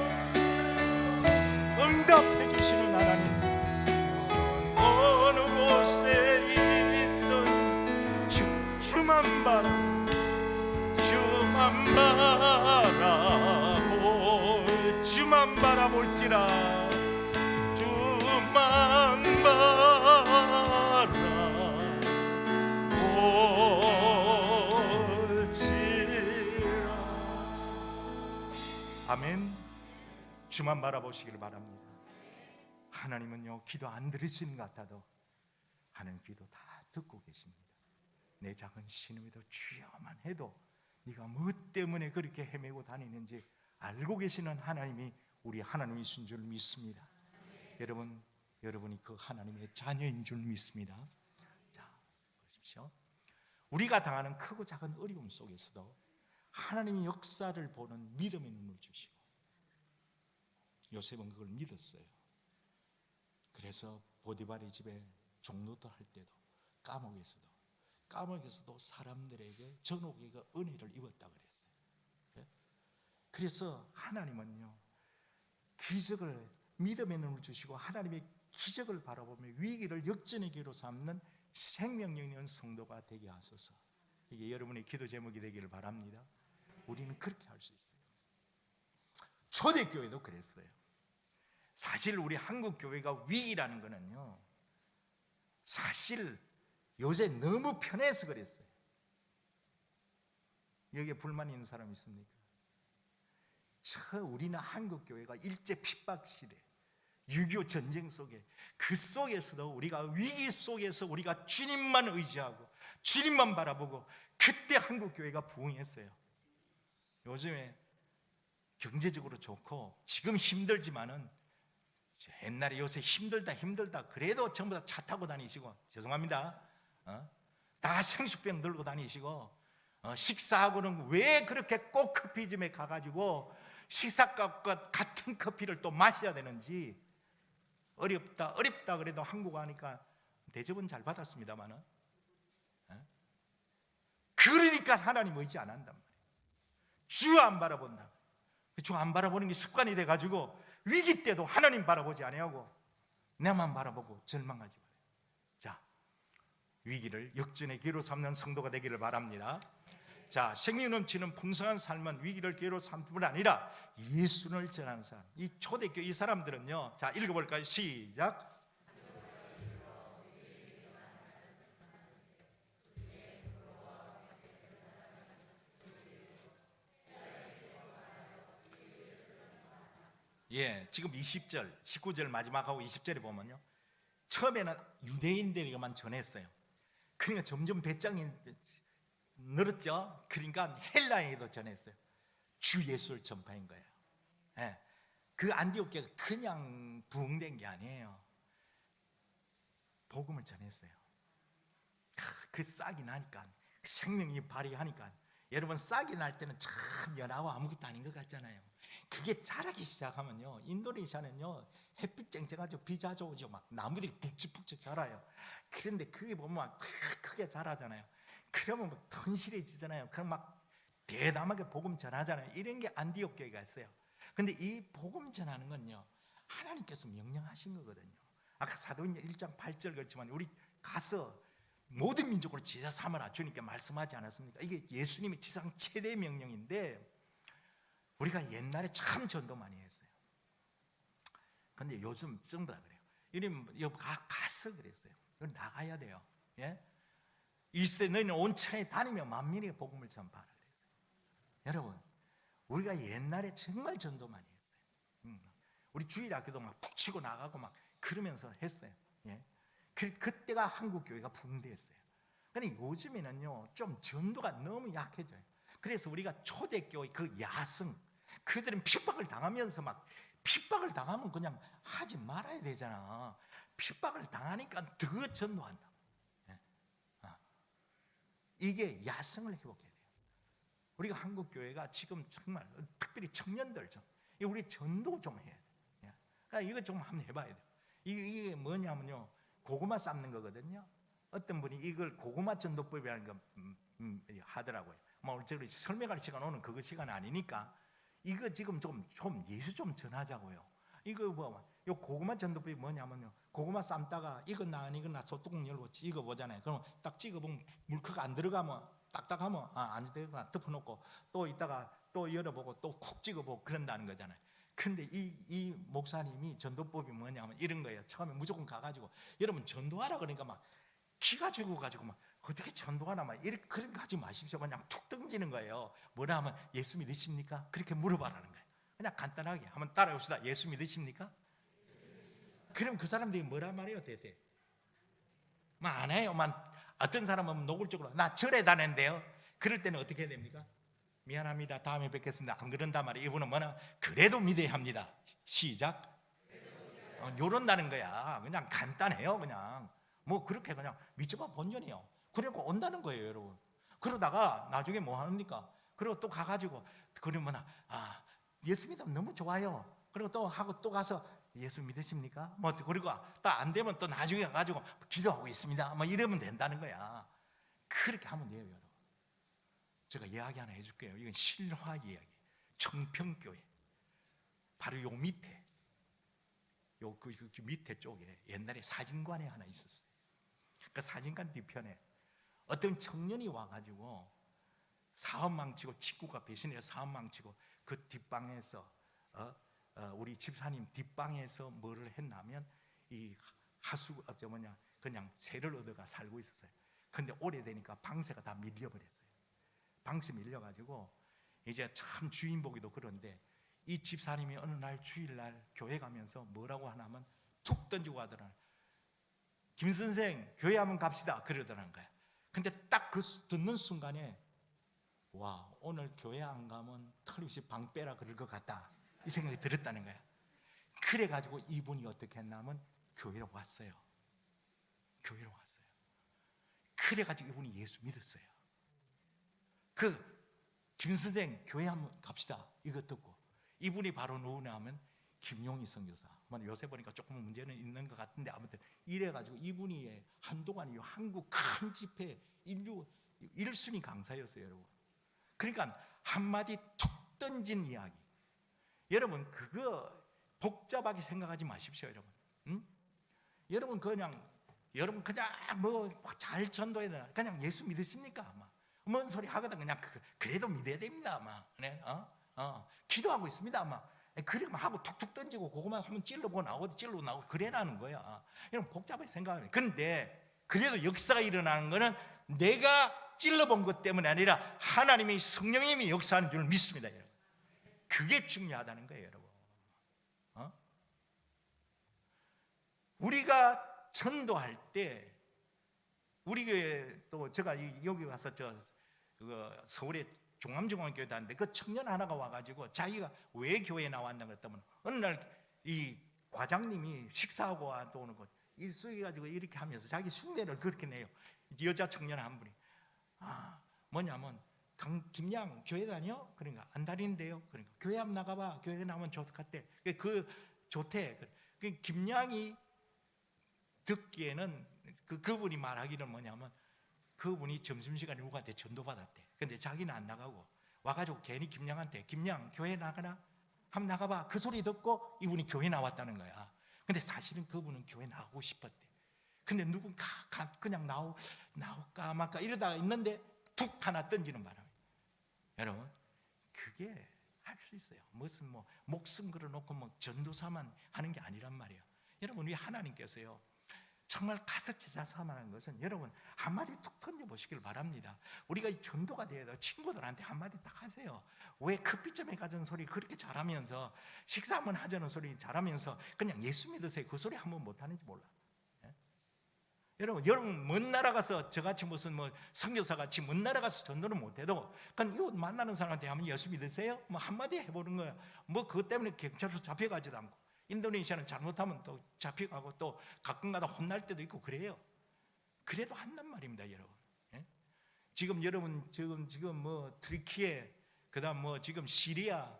응답해 주시는 하나님, 어느 곳에 있든 주만 바라. 주만 바라보. 주만 바라볼지라. 주만 바라볼지라. 아멘. 주만 바라보시기를 바랍니다. 하나님은요 기도 안 들으시는 것 같아도 하나님 기도 다 듣고 계십니다. 내 작은 신음에도 주여만 해도 네가 무엇 때문에 그렇게 헤매고 다니는지 알고 계시는 하나님이 우리 하나님이신 줄 믿습니다. 여러분이 그 하나님의 자녀인 줄 믿습니다. 자, 보십시오. 우리가 당하는 크고 작은 어려움 속에서도 하나님의 역사를 보는 믿음의 눈을 주시고, 요셉은 그걸 믿었어요. 그래서 보디발의 집에 종노릇 할 때도 감옥에서도 사람들에게 전옥에게 은혜를 입었다 그랬어요. 그래서 하나님은요 기적을, 믿음의 눈을 주시고 하나님의 기적을 바라보며 위기를 역전의 기로 삼는 생명력 있는 성도가 되게 하소서. 이게 여러분의 기도 제목이 되기를 바랍니다. 우리는 그렇게 할 수 있어요. 초대교회도 그랬어요. 사실 우리 한국 교회가 위기라는 거는요, 사실 요새 너무 편해서 그랬어요. 여기에 불만 있는 사람 있습니까? 우리는 한국교회가 일제 핍박시대 6.25 전쟁 속에 그 속에서도 우리가 위기 속에서 우리가 주님만 의지하고 주님만 바라보고 그때 한국교회가 부흥했어요. 요즘에 경제적으로 좋고 지금 힘들지만은 옛날에 요새 힘들다 그래도 전부 다 차 타고 다니시고 죄송합니다. 다 생수병 들고 다니시고 식사하고는 왜 그렇게 꼭 커피점에 가가지고 식사값과 같은 커피를 또 마셔야 되는지 어렵다 그래도 한국 가니까 대접은 잘 받았습니다만은 그러니까 하나님 의지 안 한단 말이에요. 주 안 바라본다. 주 안 바라보는 게 습관이 돼가지고 위기 때도 하나님 바라보지 아니하고 내만 바라보고 절망하지 말아요. 자, 위기를 역전의 기회로 삼는 성도가 되기를 바랍니다. 자, 생명 넘치는 풍성한 삶은 위기를 기회로 삼을 뿐 아니라 예수를 전하는 사람. 이 초대교회 이 사람들은요, 자 읽어볼까요? 시작. 예, 지금 20절, 19절 마지막하고 20절에 보면요, 처음에는 유대인들에게만 전했어요. 그러니까 점점 배짱이 늘었죠. 그러니까 헬라에게도 전했어요. 주 예수를 전파한 거예요. 예, 그 안디옥교가 그냥 부흥된 게 아니에요. 복음을 전했어요. 그 싹이 나니까, 생명이 발휘하니까. 여러분, 싹이 날 때는 참 연하고 아무것도 아닌 것 같잖아요. 그게 자라기 시작하면요, 인도네시아는요 햇빛 쨍쨍하죠, 비 자주 오죠, 막 나무들이 북적북적 자라요. 그런데 그게 보면 막 크게 자라잖아요. 그러면 막 튼실해지잖아요. 그럼 막 대담하게 복음 전하잖아요. 이런 게 안디옥 교회가 있어요. 근데 이 복음 전하는 건요, 하나님께서 명령하신 거거든요. 아까 사도행전 1장 8절 그렇지만 우리 가서 모든 민족으로 제자 삼으라 주님께 말씀하지 않았습니까? 이게 예수님의 지상 최대 명령인데 우리가 옛날에 참 전도 많이 했어요. 근데 요즘 전부 다 그래요. 이러면 가서 그랬어요. 나가야 돼요. 예? 이세 너희는 온 천에 다니며 만민에게 복음을 전파하라 그랬어요. 여러분, 우리가 옛날에 정말 전도 많이 했어요. 우리 주일학교도 막 북치고 나가고 막 그러면서 했어요. 예? 그때가 한국 교회가 붕대했어요. 근데 요즘에는요 좀 전도가 너무 약해져요. 그래서 우리가 초대교회 그 야성, 그들은 핍박을 당하면서 막 핍박을 당하면 그냥 하지 말아야 되잖아. 핍박을 당하니까 더 전도한다. 이게 야성을 회복해야 돼요. 우리가 한국 교회가 지금 정말 특별히 청년들 좀 우리 전도 좀 해야 돼요. 그러니까 이거 좀 한번 해봐야 돼요. 이게 뭐냐면요, 고구마 삶는 거거든요. 어떤 분이 이걸 고구마 전도법이라는 거 하더라고요. 오늘 저희 설명할 시간 오는 그거 시간 아니니까 이거 지금 좀 예수 좀 전하자고요. 이거 요 고구마 전도법이 뭐냐면요, 고구마 삶다가 이거나 소뚜껑 열고 찍어 보잖아요. 그럼 딱 찍어보면 물크가 안 들어가면 딱딱하면 안 들어가 덮어놓고 또 이따가 또 열어보고 또 콕 찍어보고 그런다는 거잖아요. 근데 이 목사님이 전도법이 뭐냐면 이런 거예요. 처음에 무조건 가가지고 여러분 전도하라 그러니까 막 기가 죽어가지고 막 어떻게 전도하나 막 이렇게 그런 거 하지 마십시오. 그냥 툭 던지는 거예요. 뭐라 하면 예수 믿으십니까? 그렇게 물어봐라는 거예요. 그냥 간단하게 한번 따라해봅시다. 예수 믿으십니까? 그럼 그 사람들이 뭐라 말해요 대세? 막 안 해요. 어떤 사람은 노골적으로 나 절에 다닌대요. 그럴 때는 어떻게 해야 됩니까? 미안합니다. 다음에 뵙겠습니다. 안 그런단 말이에요. 이분은 뭐냐? 그래도 믿어야 합니다. 시작. 요런다는 거야. 그냥 간단해요. 그냥 뭐 그렇게 그냥 믿어봐 본전이요. 그리고 온다는 거예요, 여러분. 그러다가 나중에 뭐 합니까? 그리고 또 가가지고 그러면 예수 믿으면 너무 좋아요. 그리고 또 하고 또 가서 예수 믿으십니까? 뭐 그리고 또 안 되면 또 나중에 가가지고 기도하고 있습니다. 뭐 이러면 된다는 거야. 그렇게 하면 돼요, 여러분. 제가 이야기 하나 해줄게요. 이건 실화 이야기. 청평교회 바로 요 밑에 그 밑에 쪽에 옛날에 사진관이 하나 있었어요. 그 사진관 뒤편에 어떤 청년이 와가지고 사업 망치고 직구가 배신해서 사업 망치고 그 뒷방에서 우리 집사님 뒷방에서 뭐를 했냐면 이 그냥 새를 얻어가 살고 있었어요. 근데 오래되니까 방세가 다 밀려버렸어요. 방세 밀려가지고 이제 참 주인 보기도 그런데, 이 집사님이 어느 날 주일날 교회 가면서 뭐라고 하냐면 툭 던지고 하더라. 김 선생 교회 한번 갑시다 그러더라는 거야. 근데 딱 그 듣는 순간에 와, 오늘 교회 안 가면 틀림없이 방 빼라 그럴 것 같다, 이 생각이 들었다는 거야. 그래가지고 이분이 어떻게 했냐면 교회로 왔어요. 교회로 왔어요. 그래가지고 이분이 예수 믿었어요. 김 선생 교회 한번 갑시다 이거 듣고 이분이 바로 누구냐 하면 김용희 선교사. 요새 보니까 조금 문제는 있는 것 같은데 아무튼 이래가지고 이분이 한동안 이 한국 큰 집회 인류 1순위 강사였어요, 여러분. 그러니까 한마디 툭 던진 이야기. 여러분 그거 복잡하게 생각하지 마십시오, 여러분. 응? 여러분 그냥 뭐 잘 전도해야 되나? 그냥 예수 믿으십니까? 아마 뭔 소리 하거든 그냥 그래도 믿어야 됩니다, 아마. 네? 기도하고 있습니다, 아마. 그래만 하고 툭툭 던지고 그것만 하면 찔러보고 나오고 그래라는 거야. 이런 복잡하게 생각하면. 근데 그래도 역사가 일어나는 거는 내가 찔러본 것 때문이 아니라 하나님의 성령님이 역사하는 줄 믿습니다, 여러분. 그게 중요하다는 거예요, 여러분. 우리가 전도할 때 우리 교회 또 제가 여기 와서 서울에 종암중앙교회 다니는데 그 청년 하나가 와가지고 자기가 왜 교회에 나왔나 그랬더니 어느 날 이 과장님이 식사하고 또 오는 것 있어가지고 이렇게 하면서 자기 흉내를 그렇게 내요. 여자 청년 한 분이 뭐냐면 김양 교회 다녀? 그러니까 안 다니는데요. 그러니까 교회 한번 나가봐. 교회 나오면 좋겠대. 좋대. 김양이 듣기에는 그분이 말하기는 뭐냐면 그분이 점심시간에 누구한테 전도받았대. 근데 자기는 안 나가고 와가지고 괜히 김양한테 김양 교회 나가나? 한번 나가봐. 그 소리 듣고 이분이 교회 나왔다는 거야. 근데 사실은 그분은 교회 나가고 싶었대. 근데 누군가 그냥 나올까 말까 이러다가 있는데 툭 하나 던지는 바람에 여러분 그게 할 수 있어요. 무슨 목숨 걸어놓고 전도사만 하는 게 아니란 말이에요. 여러분 우리 하나님께서요 정말 가서 제자 삼아라는 것은 여러분 한마디 툭 던져보시길 바랍니다. 우리가 이 전도가 돼야 친구들한테 한마디 딱 하세요. 왜 커피점에 가자는 소리 그렇게 잘하면서 식사 한번 하자는 소리 잘하면서 그냥 예수 믿으세요 그 소리 한번 못하는지 몰라. 예? 여러분 먼 나라 가서 저같이 무슨 선교사같이 먼 나라 가서 전도를 못해도 그냥 이웃 만나는 사람한테 하면 예수 믿으세요? 한마디 해보는 거야. 그것 때문에 경찰서 잡혀가지도 않고 인도네시아는 잘못하면 또 잡혀가고 또 가끔가다 혼날 때도 있고 그래요. 그래도 한단 말입니다, 여러분. 예? 지금 여러분 지금 트리키에 그다음 지금 시리아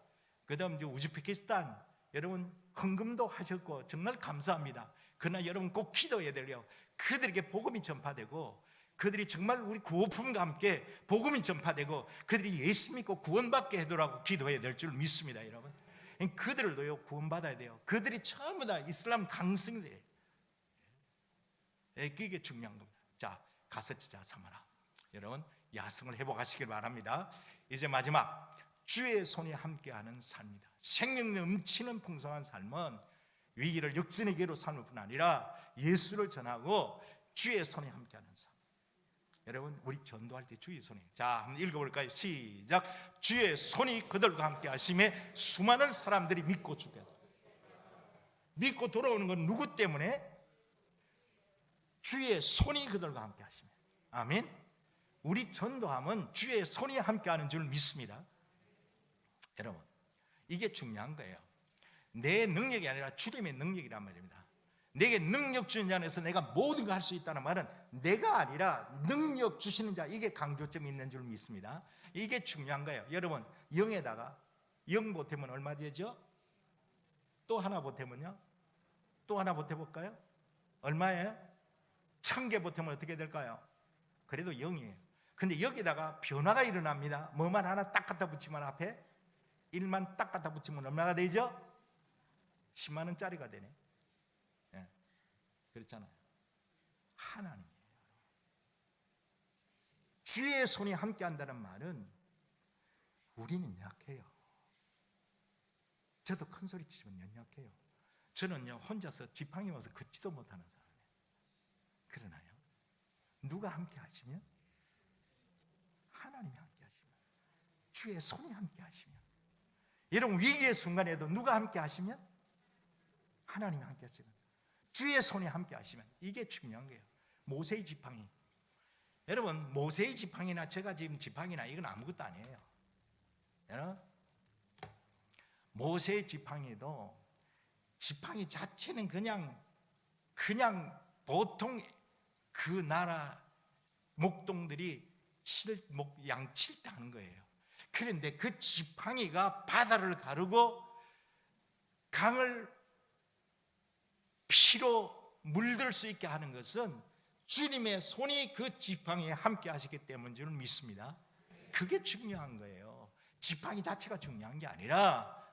그다음 우즈베키스탄 여러분 헌금도 하셨고 정말 감사합니다. 그러나 여러분 꼭 기도해야 돼요. 그들에게 복음이 전파되고 그들이 정말 우리 구호품과 함께 복음이 전파되고 그들이 예수 믿고 구원받게 해도라고 기도해야 될 줄 믿습니다, 여러분. 그들도요 구원받아야 돼요. 그들이 전부 다 이슬람 강성이에요. 그게 중요한 겁니다. 자, 가서 제자 삼아라. 여러분 야성을 회복하시길 바랍니다. 이제 마지막 주의 손이 함께하는 삶이다. 생명 넘치는 풍성한 삶은 위기를 역전의 기회로 삼을 뿐 아니라 예수를 전하고 주의 손이 함께하는 삶. 여러분 우리 전도할 때 주의 손이 자 한번 읽어볼까요? 시작. 주의 손이 그들과 함께 하심에 수많은 사람들이 믿고 죽게 믿고 돌아오는 건 누구 때문에? 주의 손이 그들과 함께 하심에. 아멘. 우리 전도함은 주의 손이 함께하는 줄 믿습니다. 여러분 이게 중요한 거예요. 내 능력이 아니라 주님의 능력이란 말입니다. 내게 능력 주는 자 안에서 내가 모든 걸 할 수 있다는 말은 내가 아니라 능력 주시는 자, 이게 강조점이 있는 줄 믿습니다. 이게 중요한 거예요. 여러분 0에다가 0 보태면 얼마 되죠? 또 하나 보태면요? 또 하나 보태볼까요? 얼마예요? 1000개 보태면 어떻게 될까요? 그래도 0이에요. 근데 여기다가 변화가 일어납니다. 뭐만 하나 딱 갖다 붙이면 앞에 1만 딱 갖다 붙이면 얼마가 되죠? 10만 원짜리가 되네. 예, 그렇잖아요. 하나님이에요. 주의 손이 함께 한다는 말은 우리는 약해요. 저도 큰 소리 치면 연약해요. 저는요 혼자서 지팡이 와서 걷지도 못하는 사람이에요. 그러나요? 누가 함께 하시면? 하나님이 함께 하시면, 주의 손이 함께 하시면, 여러분 위기의 순간에도 누가 함께 하시면? 하나님이 함께 하시면, 주의 손이 함께 하시면. 이게 중요한 거예요. 모세의 지팡이, 여러분 모세의 지팡이나 제가 지금 지팡이나 이건 아무것도 아니에요. 여러분 모세의 지팡이도 지팡이 자체는 그냥 보통 그 나라 목동들이 양칠 때 하는 거예요. 그런데 그 지팡이가 바다를 가르고 강을 피로 물들 수 있게 하는 것은 주님의 손이 그 지팡이에 함께 하시기 때문인 줄 믿습니다. 그게 중요한 거예요. 지팡이 자체가 중요한 게 아니라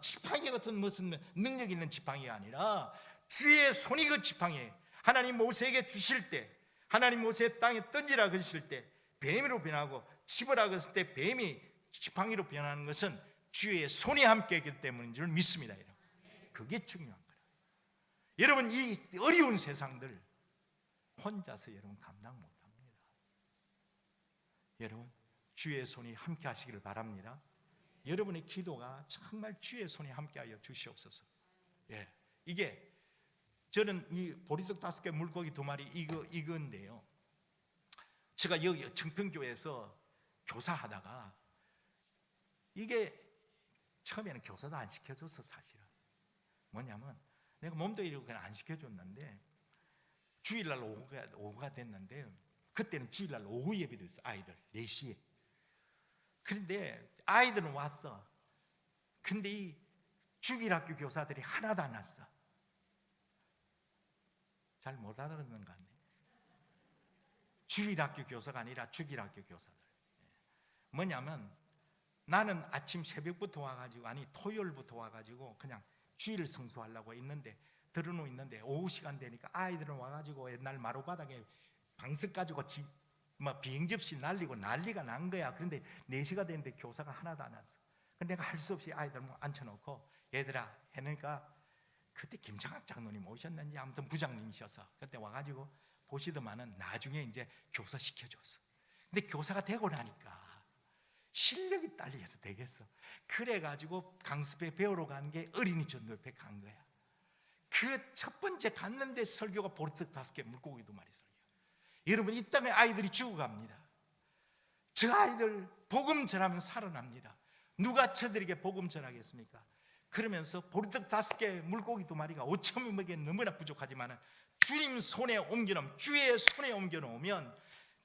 지팡이 같은 무슨 능력 있는 지팡이가 아니라 주의 손이 그 지팡이. 하나님 모세에게 주실 때, 하나님 모세 땅에 던지라 그러실 때 뱀으로 변하고 집으라 그랬을 때 뱀이 지팡이로 변하는 것은 주의 손이 함께 했기 때문인 줄 믿습니다. 그게 중요한 거예요. 여러분 이 어려운 세상들 혼자서 여러분 감당 못합니다. 여러분 주의 손이 함께 하시기를 바랍니다. 여러분의 기도가 정말 주의 손이 함께하여 주시옵소서. 이게 저는 이 보리떡 5개 물고기 2마리 이건데요. 제가 여기 청평교회에서 교사하다가 이게 처음에는 교사도 안 시켜줬어. 사실은 뭐냐면 내가 몸도 이러고 그냥 안 시켜줬는데 주일날 오후가 됐는데 그때는 주일날 오후 예배도 있어. 아이들 4시에. 그런데 아이들은 왔어. 근데 이 주일학교 교사들이 하나도 안 왔어. 잘 못 알아듣는 거 같네. 주일학교 교사가 아니라 주일학교 교사들. 뭐냐면 나는 아침 새벽부터 와가지고 토요일부터 와가지고 그냥 주일 성수하려고 들어놓고 있는데 오후 시간 되니까 아이들은 와가지고 옛날 마루바닥에 방석 가지고 비행 접시 날리고 난리가 난 거야. 그런데 4시가 됐는데 교사가 하나도 안 왔어. 근데 내가 할 수 없이 아이들 앉혀놓고 얘들아 해니까 그때 김창학 장로님 오셨는지 아무튼 부장님이셔서 그때 와가지고 보시더만은 나중에 이제 교사 시켜줬어. 근데 교사가 되고 나니까 실력이 딸려서 되겠어. 그래가지고 강습에 배우러 간 게 어린이 전도협회 간 거야. 그 첫 번째 갔는데 설교가 보리떡 5개 물고기 2마리 설교. 여러분 이 땅에 아이들이 죽어갑니다. 저 아이들 복음 전하면 살아납니다. 누가 저들에게 복음 전하겠습니까? 그러면서 보리떡 5개 물고기 2마리가 5,000명에게 너무나 부족하지만 주님 손에 옮겨놓으면, 주의 손에 옮겨놓으면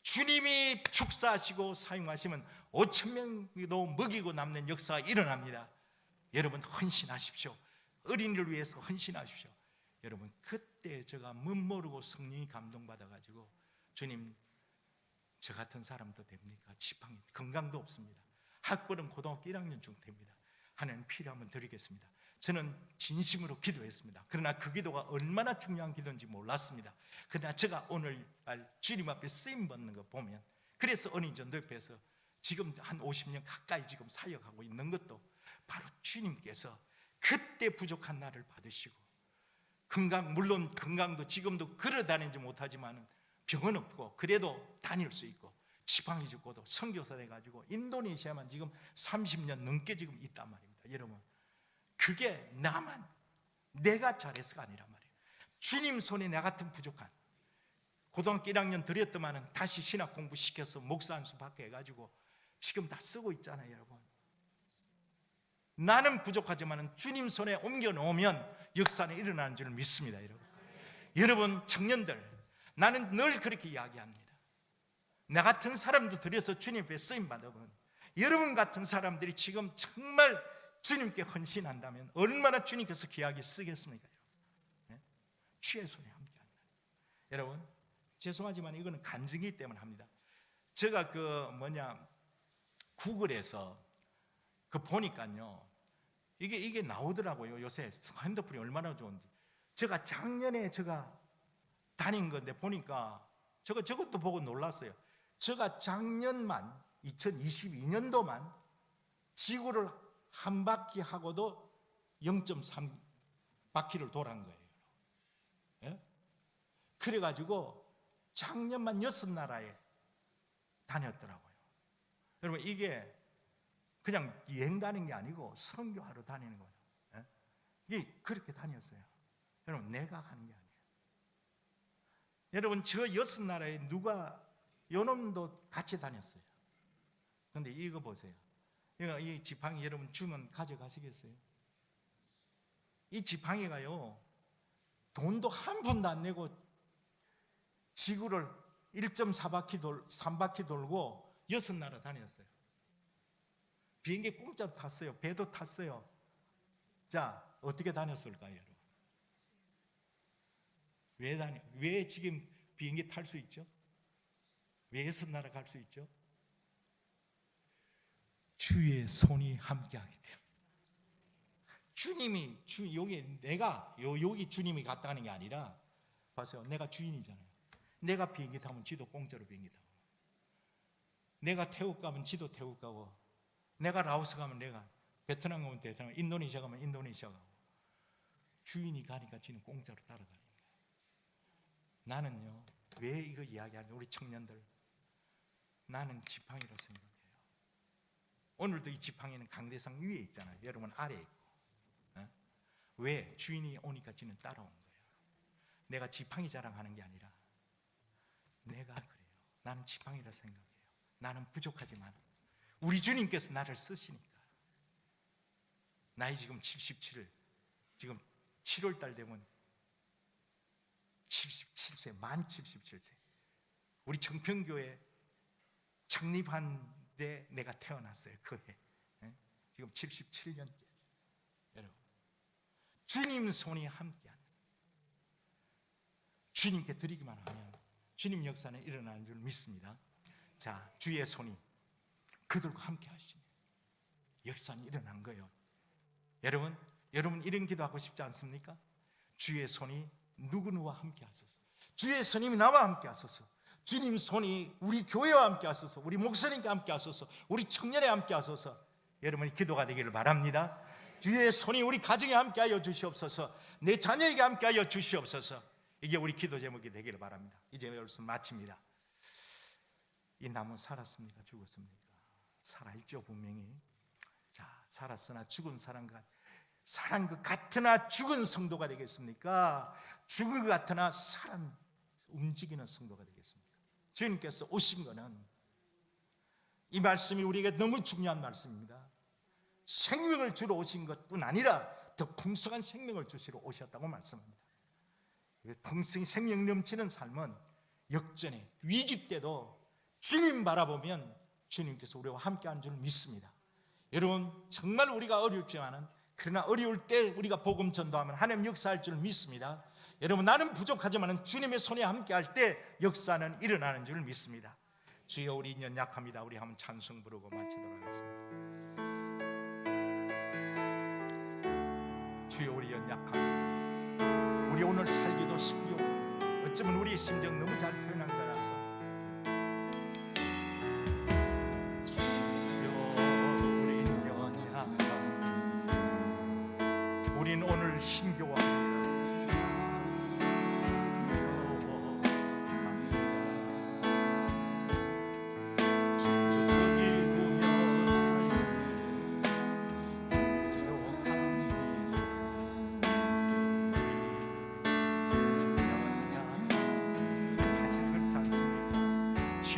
주님이 축사하시고 사용하시면 5,000명도 먹이고 남는 역사가 일어납니다. 여러분 헌신하십시오. 어린이를 위해서 헌신하십시오. 여러분 그때 제가 멋모르고 성령이 감동받아가지고 주님 저 같은 사람도 됩니까? 지팡이 건강도 없습니다. 학벌은 고등학교 1학년쯤 됩니다. 하나님 필요하면 드리겠습니다. 저는 진심으로 기도했습니다. 그러나 그 기도가 얼마나 중요한 기도인지 몰랐습니다. 그러나 제가 오늘 주님 앞에 쓰임 받는 거 보면, 그래서 어린이전도협회에서 지금 한 50년 가까이 지금 사역하고 있는 것도 바로 주님께서 그때 부족한 나를 받으시고, 물론 건강도 지금도 걸어 다니지 못하지만 병은 없고 그래도 다닐 수 있고 지방이 죽고도 선교사 돼가지고 인도네시아만 지금 30년 넘게 지금 있단 말입니다. 여러분 그게 내가 잘해서가 아니란 말이에요. 주님 손에 나 같은 부족한 고등학교 1학년 드렸더만은 다시 신학 공부 시켜서 목사 한 수 받게 해가지고 지금 다 쓰고 있잖아요. 여러분 나는 부족하지만 주님 손에 옮겨 놓으면 역사는 일어나는 줄 믿습니다. 여러분 청년들, 나는 늘 그렇게 이야기합니다. 나 같은 사람도 드려서 주님 앞에 쓰임 받으면 여러분 같은 사람들이 지금 정말 주님께 헌신한다면 얼마나 주님께서 귀하게 쓰겠습니까? 주의 손에 함께한다. 여러분 죄송하지만 이거는 간증이기 때문에 합니다. 제가 구글에서 보니까요 이게 나오더라고요. 요새 핸드폰이 얼마나 좋은지. 제가 작년에 다닌 건데 보니까 저것도 보고 놀랐어요. 제가 작년만 2022년도만 지구를 한 바퀴 하고도 0.3 바퀴를 돌은 거예요. 예? 그래가지고 작년만 6나라에 다녔더라고요. 여러분, 이게 그냥 여행 다니는 게 아니고 선교하러 다니는 거예요. 예? 이게 그렇게 다녔어요. 여러분, 내가 하는 게 아니에요. 여러분, 저 6나라에 누가, 요놈도 같이 다녔어요. 그런데 이거 보세요. 이 지팡이 여러분 주면 가져가시겠어요? 이 지팡이가요, 돈도 한 푼도 안 내고 지구를 1.4바퀴 3바퀴 돌고 6나라 다녔어요. 비행기 공짜로 탔어요. 배도 탔어요. 자, 어떻게 다녔을까요, 여러분? 왜 지금 비행기 탈 수 있죠? 왜 6나라 갈 수 있죠? 주의 손이 함께하기 때문에. 주님이 여기 내가 여기 주님이 갔다는 게 아니라, 봐세요. 내가 주인이잖아요. 내가 비행기 타면 지도 공짜로 비행기 타고, 내가 태국 가면 지도 태국 가고, 내가 라오스 가면 내가, 베트남 가면 베트남, 인도네시아 가면 인도네시아 가고, 주인이 가니까 지는 공짜로 따라가는 거예요. 나는요, 왜 이거 이야기하냐, 우리 청년들, 나는 지팡이라 생각해요. 오늘도 이 지팡이는 강대상 위에 있잖아요. 여러분 아래에 있고. 왜? 주인이 오니까 지는 따라온 거예요. 내가 지팡이 자랑하는 게 아니라 내가 그래요. 나는 지팡이라 생각해요. 나는 부족하지만 우리 주님께서 나를 쓰시니까. 나이 지금 77, 지금 7월 달 되면 77세, 만 77세. 우리 정평교회 창립한 데 내가 태어났어요. 그 해. 지금 77년째. 여러분, 주님 손이 함께한, 주님께 드리기만 하면 주님 역사는 일어나는 줄 믿습니다. 자, 주의 손이 그들과 함께 하시면 역사는 일어난 거예요. 여러분 이런 기도하고 싶지 않습니까? 주의 손이 누구누구와 함께 하소서. 주의 손님이 나와 함께 하소서. 주님 손이 우리 교회와 함께 하소서. 우리 목사님과 함께 하소서. 우리 청년에 함께 하소서. 여러분이 기도가 되기를 바랍니다. 주의 손이 우리 가정에 함께 하여 주시옵소서. 내 자녀에게 함께 하여 주시옵소서. 이게 우리 기도 제목이 되기를 바랍니다. 이제 말씀 마칩니다. 이 나무 살았습니까? 죽었습니까? 살아있죠, 분명히. 자, 살았으나 죽은 사람과 살은 것 같으나 죽은 성도가 되겠습니까? 죽은 것 같으나 사람 움직이는 성도가 되겠습니까? 주님께서 오신 것은, 이 말씀이 우리에게 너무 중요한 말씀입니다. 생명을 주러 오신 것뿐 아니라 더 풍성한 생명을 주시러 오셨다고 말씀합니다. 풍성히 생명 넘치는 삶은 역전에, 위기 때도 주님 바라보면 주님께서 우리와 함께하는 줄 믿습니다. 여러분, 정말 우리가 어렵지만은, 그러나 어려울 때 우리가 복음 전도하면 하나님 역사할 줄 믿습니다. 여러분, 나는 부족하지만 주님의 손에 함께할 때 역사는 일어나는 줄 믿습니다. 주여, 우리 연약합니다. 우리 한번 찬송 부르고 마치도록 하겠습니다. 주여, 우리 연약합니다. 우리 오늘 살기도 힘겨워. 어쩌면 우리의 심정 너무 잘 표현한 거라서. 주여, 우리 연약합니다. 우린 오늘 힘겨워합니다.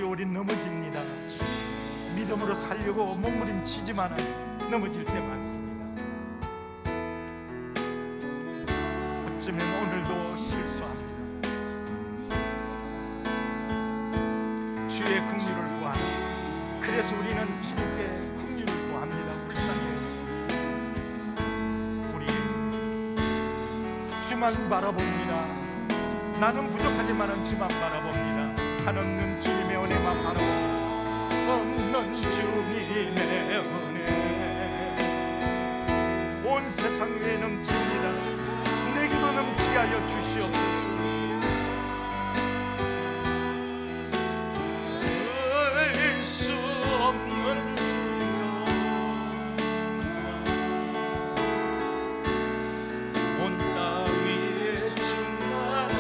우린 넘어집니다. 믿음으로 살려고 몸부림치지만 넘어질 때 많습니다. 어쩌면 오늘도 실수합니다. 주의 긍휼을 구하는, 그래서 우리는 주님께 긍휼을 구합니다. 불쌍히 우리 주만 바라봅니다. 나는 부족하지만 주만 바라봅니다. 한없는 주님의 은혜만 바라봅니다. 없는 주님의 은혜 온 세상 위에 넘칩니다. 내게도 넘치게 하여 주시옵소서. 들 수 없는 온 땅 위에 충만합니다.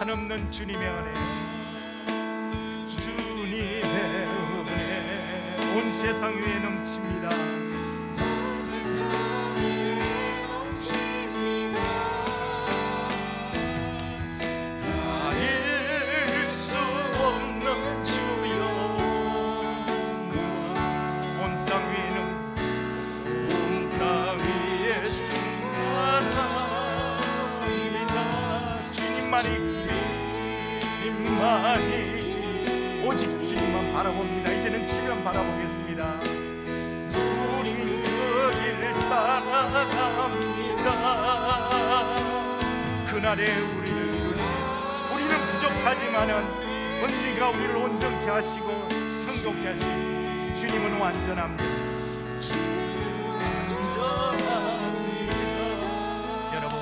한없는 주님의 은혜, 주님의 은혜 온 세상 위에 넘칩니다. 가릴 수 없는 주여, 온 땅 위에 충만합니다. 주님만이 오직 주님만 바라봅니다. 이제는 주님만 바라보겠습니다. 우리 그 길을 따라갑니다. 그날에 우리를 이루신, 우리는 부족하지만은 언젠가 우리를 온전케 하시고 성공케 하신 주님은 완전합니다. 여러분,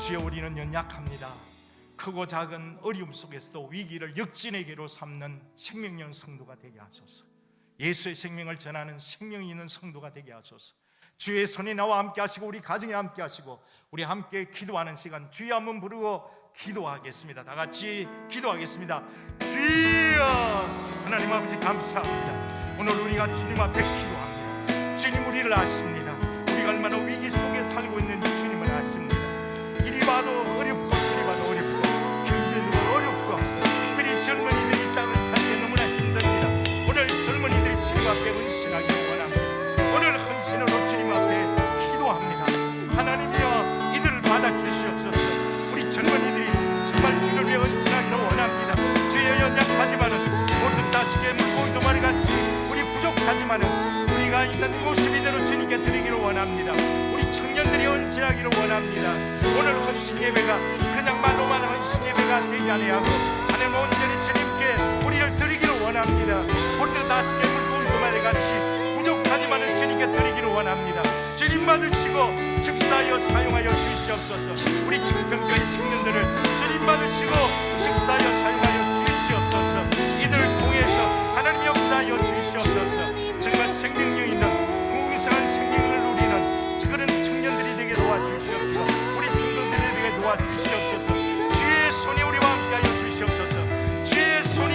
주여 우리는 연약합니다. 크고 작은 어려움 속에서도 위기를 역진에게로 삼는 생명력 성도가 되게 하소서. 예수의 생명을 전하는 생명이 있는 성도가 되게 하소서. 주의 손이 나와 함께 하시고 우리 가정에 함께 하시고 우리 함께 기도하는 시간, 주여 한번 부르고 기도하겠습니다. 다 같이 기도하겠습니다. 주여, 하나님 아버지 감사합니다. 오늘 우리가 주님 앞에 기도합니다. 주님 우리를 아십니다. 우리가 얼마나 위기 속에 살고 있는지 주님은 아십니다. 이리 봐도 어렵고 저리 봐도 어렵고 경제도 어렵고, 특별히 젊은이들이 이 땅을 살기 너무나 힘듭니다. 오늘 젊은이들이 주님 앞에 헌신하기를 원합니다. 오늘 헌신으로 주님 앞에 기도합니다. 하나님이여, 이들을 받아주시옵소서. 우리 젊은이들이 정말 주를 위해 헌신하기를 원합니다. 주의 연약하지만은 모든 다시게 물고기 두 마리 같이 우리 부족하지만은 우리가 있는 모습 이대로 주님께 드리기를 원합니다. 우리 청년들이 헌신하기를 원합니다. 오늘 헌신 예배가 그냥 말로만 헌신 예배가 되지 아니하고 하나님 온전히 주님께 우리를 드리기를 원합니다. 모두 다시게 물고기 두 마리 같이 부족하지만은 주님께 드리기를 원합니다. 주님 받으시고 축사하여 사용하여 주시옵소서. 우리 청평교회 청년들을 주님 받으시고 축사하여 사용하여 주시옵소서. 이들을 통해서 하나님 역사하여 주시옵소서. 정말 생명력 있는 풍성한 생명을 누리는 그런 청년들이 되게 도와주시옵소서. 우리 성도들이 되게 도와주시옵소서. 주의 손이 우리와 함께하여 주시옵소서. 주의 손이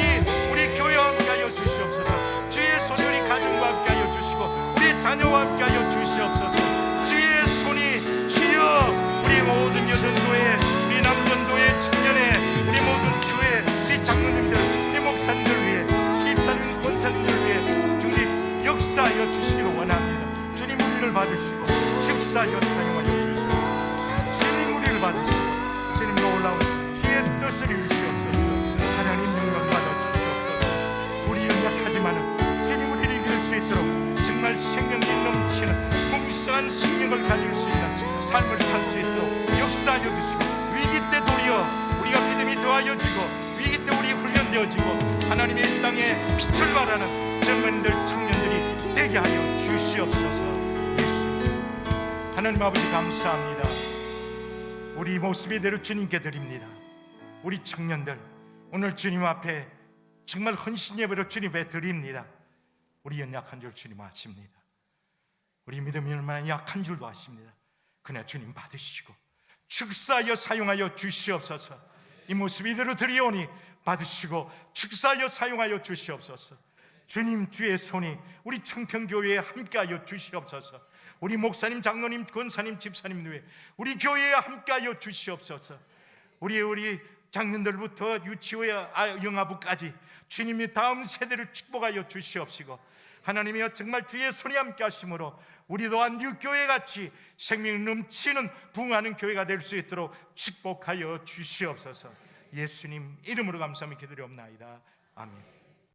우리 교회와 함께하여 주시옵소서. 주의 손이 우리 가정과 함께하여 주시고 우리 자녀와 함께하여 주시옵소서. 주의 손이 주여 우리 모든 여전도회, 우리 남전도회, 청년회, 우리 모든 교회, 우리 장로님들, 우리 목사님들 위해, 집사님, 권사님들 위해 주님 역사하여 주시기를 원합니다. 주님 우리를 받으시고 축사하여 사용하여 주시옵소서. 주님 우리를 받으시고 주님 놀라운 주의 뜻을 이루시옵소서. 하나님 영광 받아 주시옵소서. 우리 연약하지만은 주님 우리를 이길 수 있도록 정말 생명이 넘치는 풍성한 생명을 가질 수 있는 삶을 살 수 있도록 역사하여 주시고, 위기 때 도리어 우리가 믿음이 더하여지고 위기 때 우리 훈련되어지고 하나님의 이 땅에 빛을 발하는 젊은이들, 청년들이 되게 하여 주시옵소서. 하나님 아버지 감사합니다. 우리 모습 이대로 주님께 드립니다. 우리 청년들 오늘 주님 앞에 정말 헌신 예배로 주님 앞에 드립니다. 우리 연약한 줄 주님 아십니다. 우리 믿음이 얼마나 약한 줄도 아십니다. 그러나 주님 받으시고 축사하여 사용하여 주시옵소서. 이 모습 이대로 드리오니 받으시고 축사하여 사용하여 주시옵소서. 주님 주의 손이 우리 청평교회에 함께하여 주시옵소서. 우리 목사님, 장로님, 권사님, 집사님 외에 우리 교회에 함께하여 주시옵소서. 우리 장년들부터 유치회, 영아부까지 주님이 다음 세대를 축복하여 주시옵시고, 하나님이여 정말 주의 손이 함께 하심으로 우리 또한 뉴교회같이 생명 넘치는 부흥하는 교회가 될 수 있도록 축복하여 주시옵소서. 예수님 이름으로 감사하며 기도드리옵나이다. 아멘.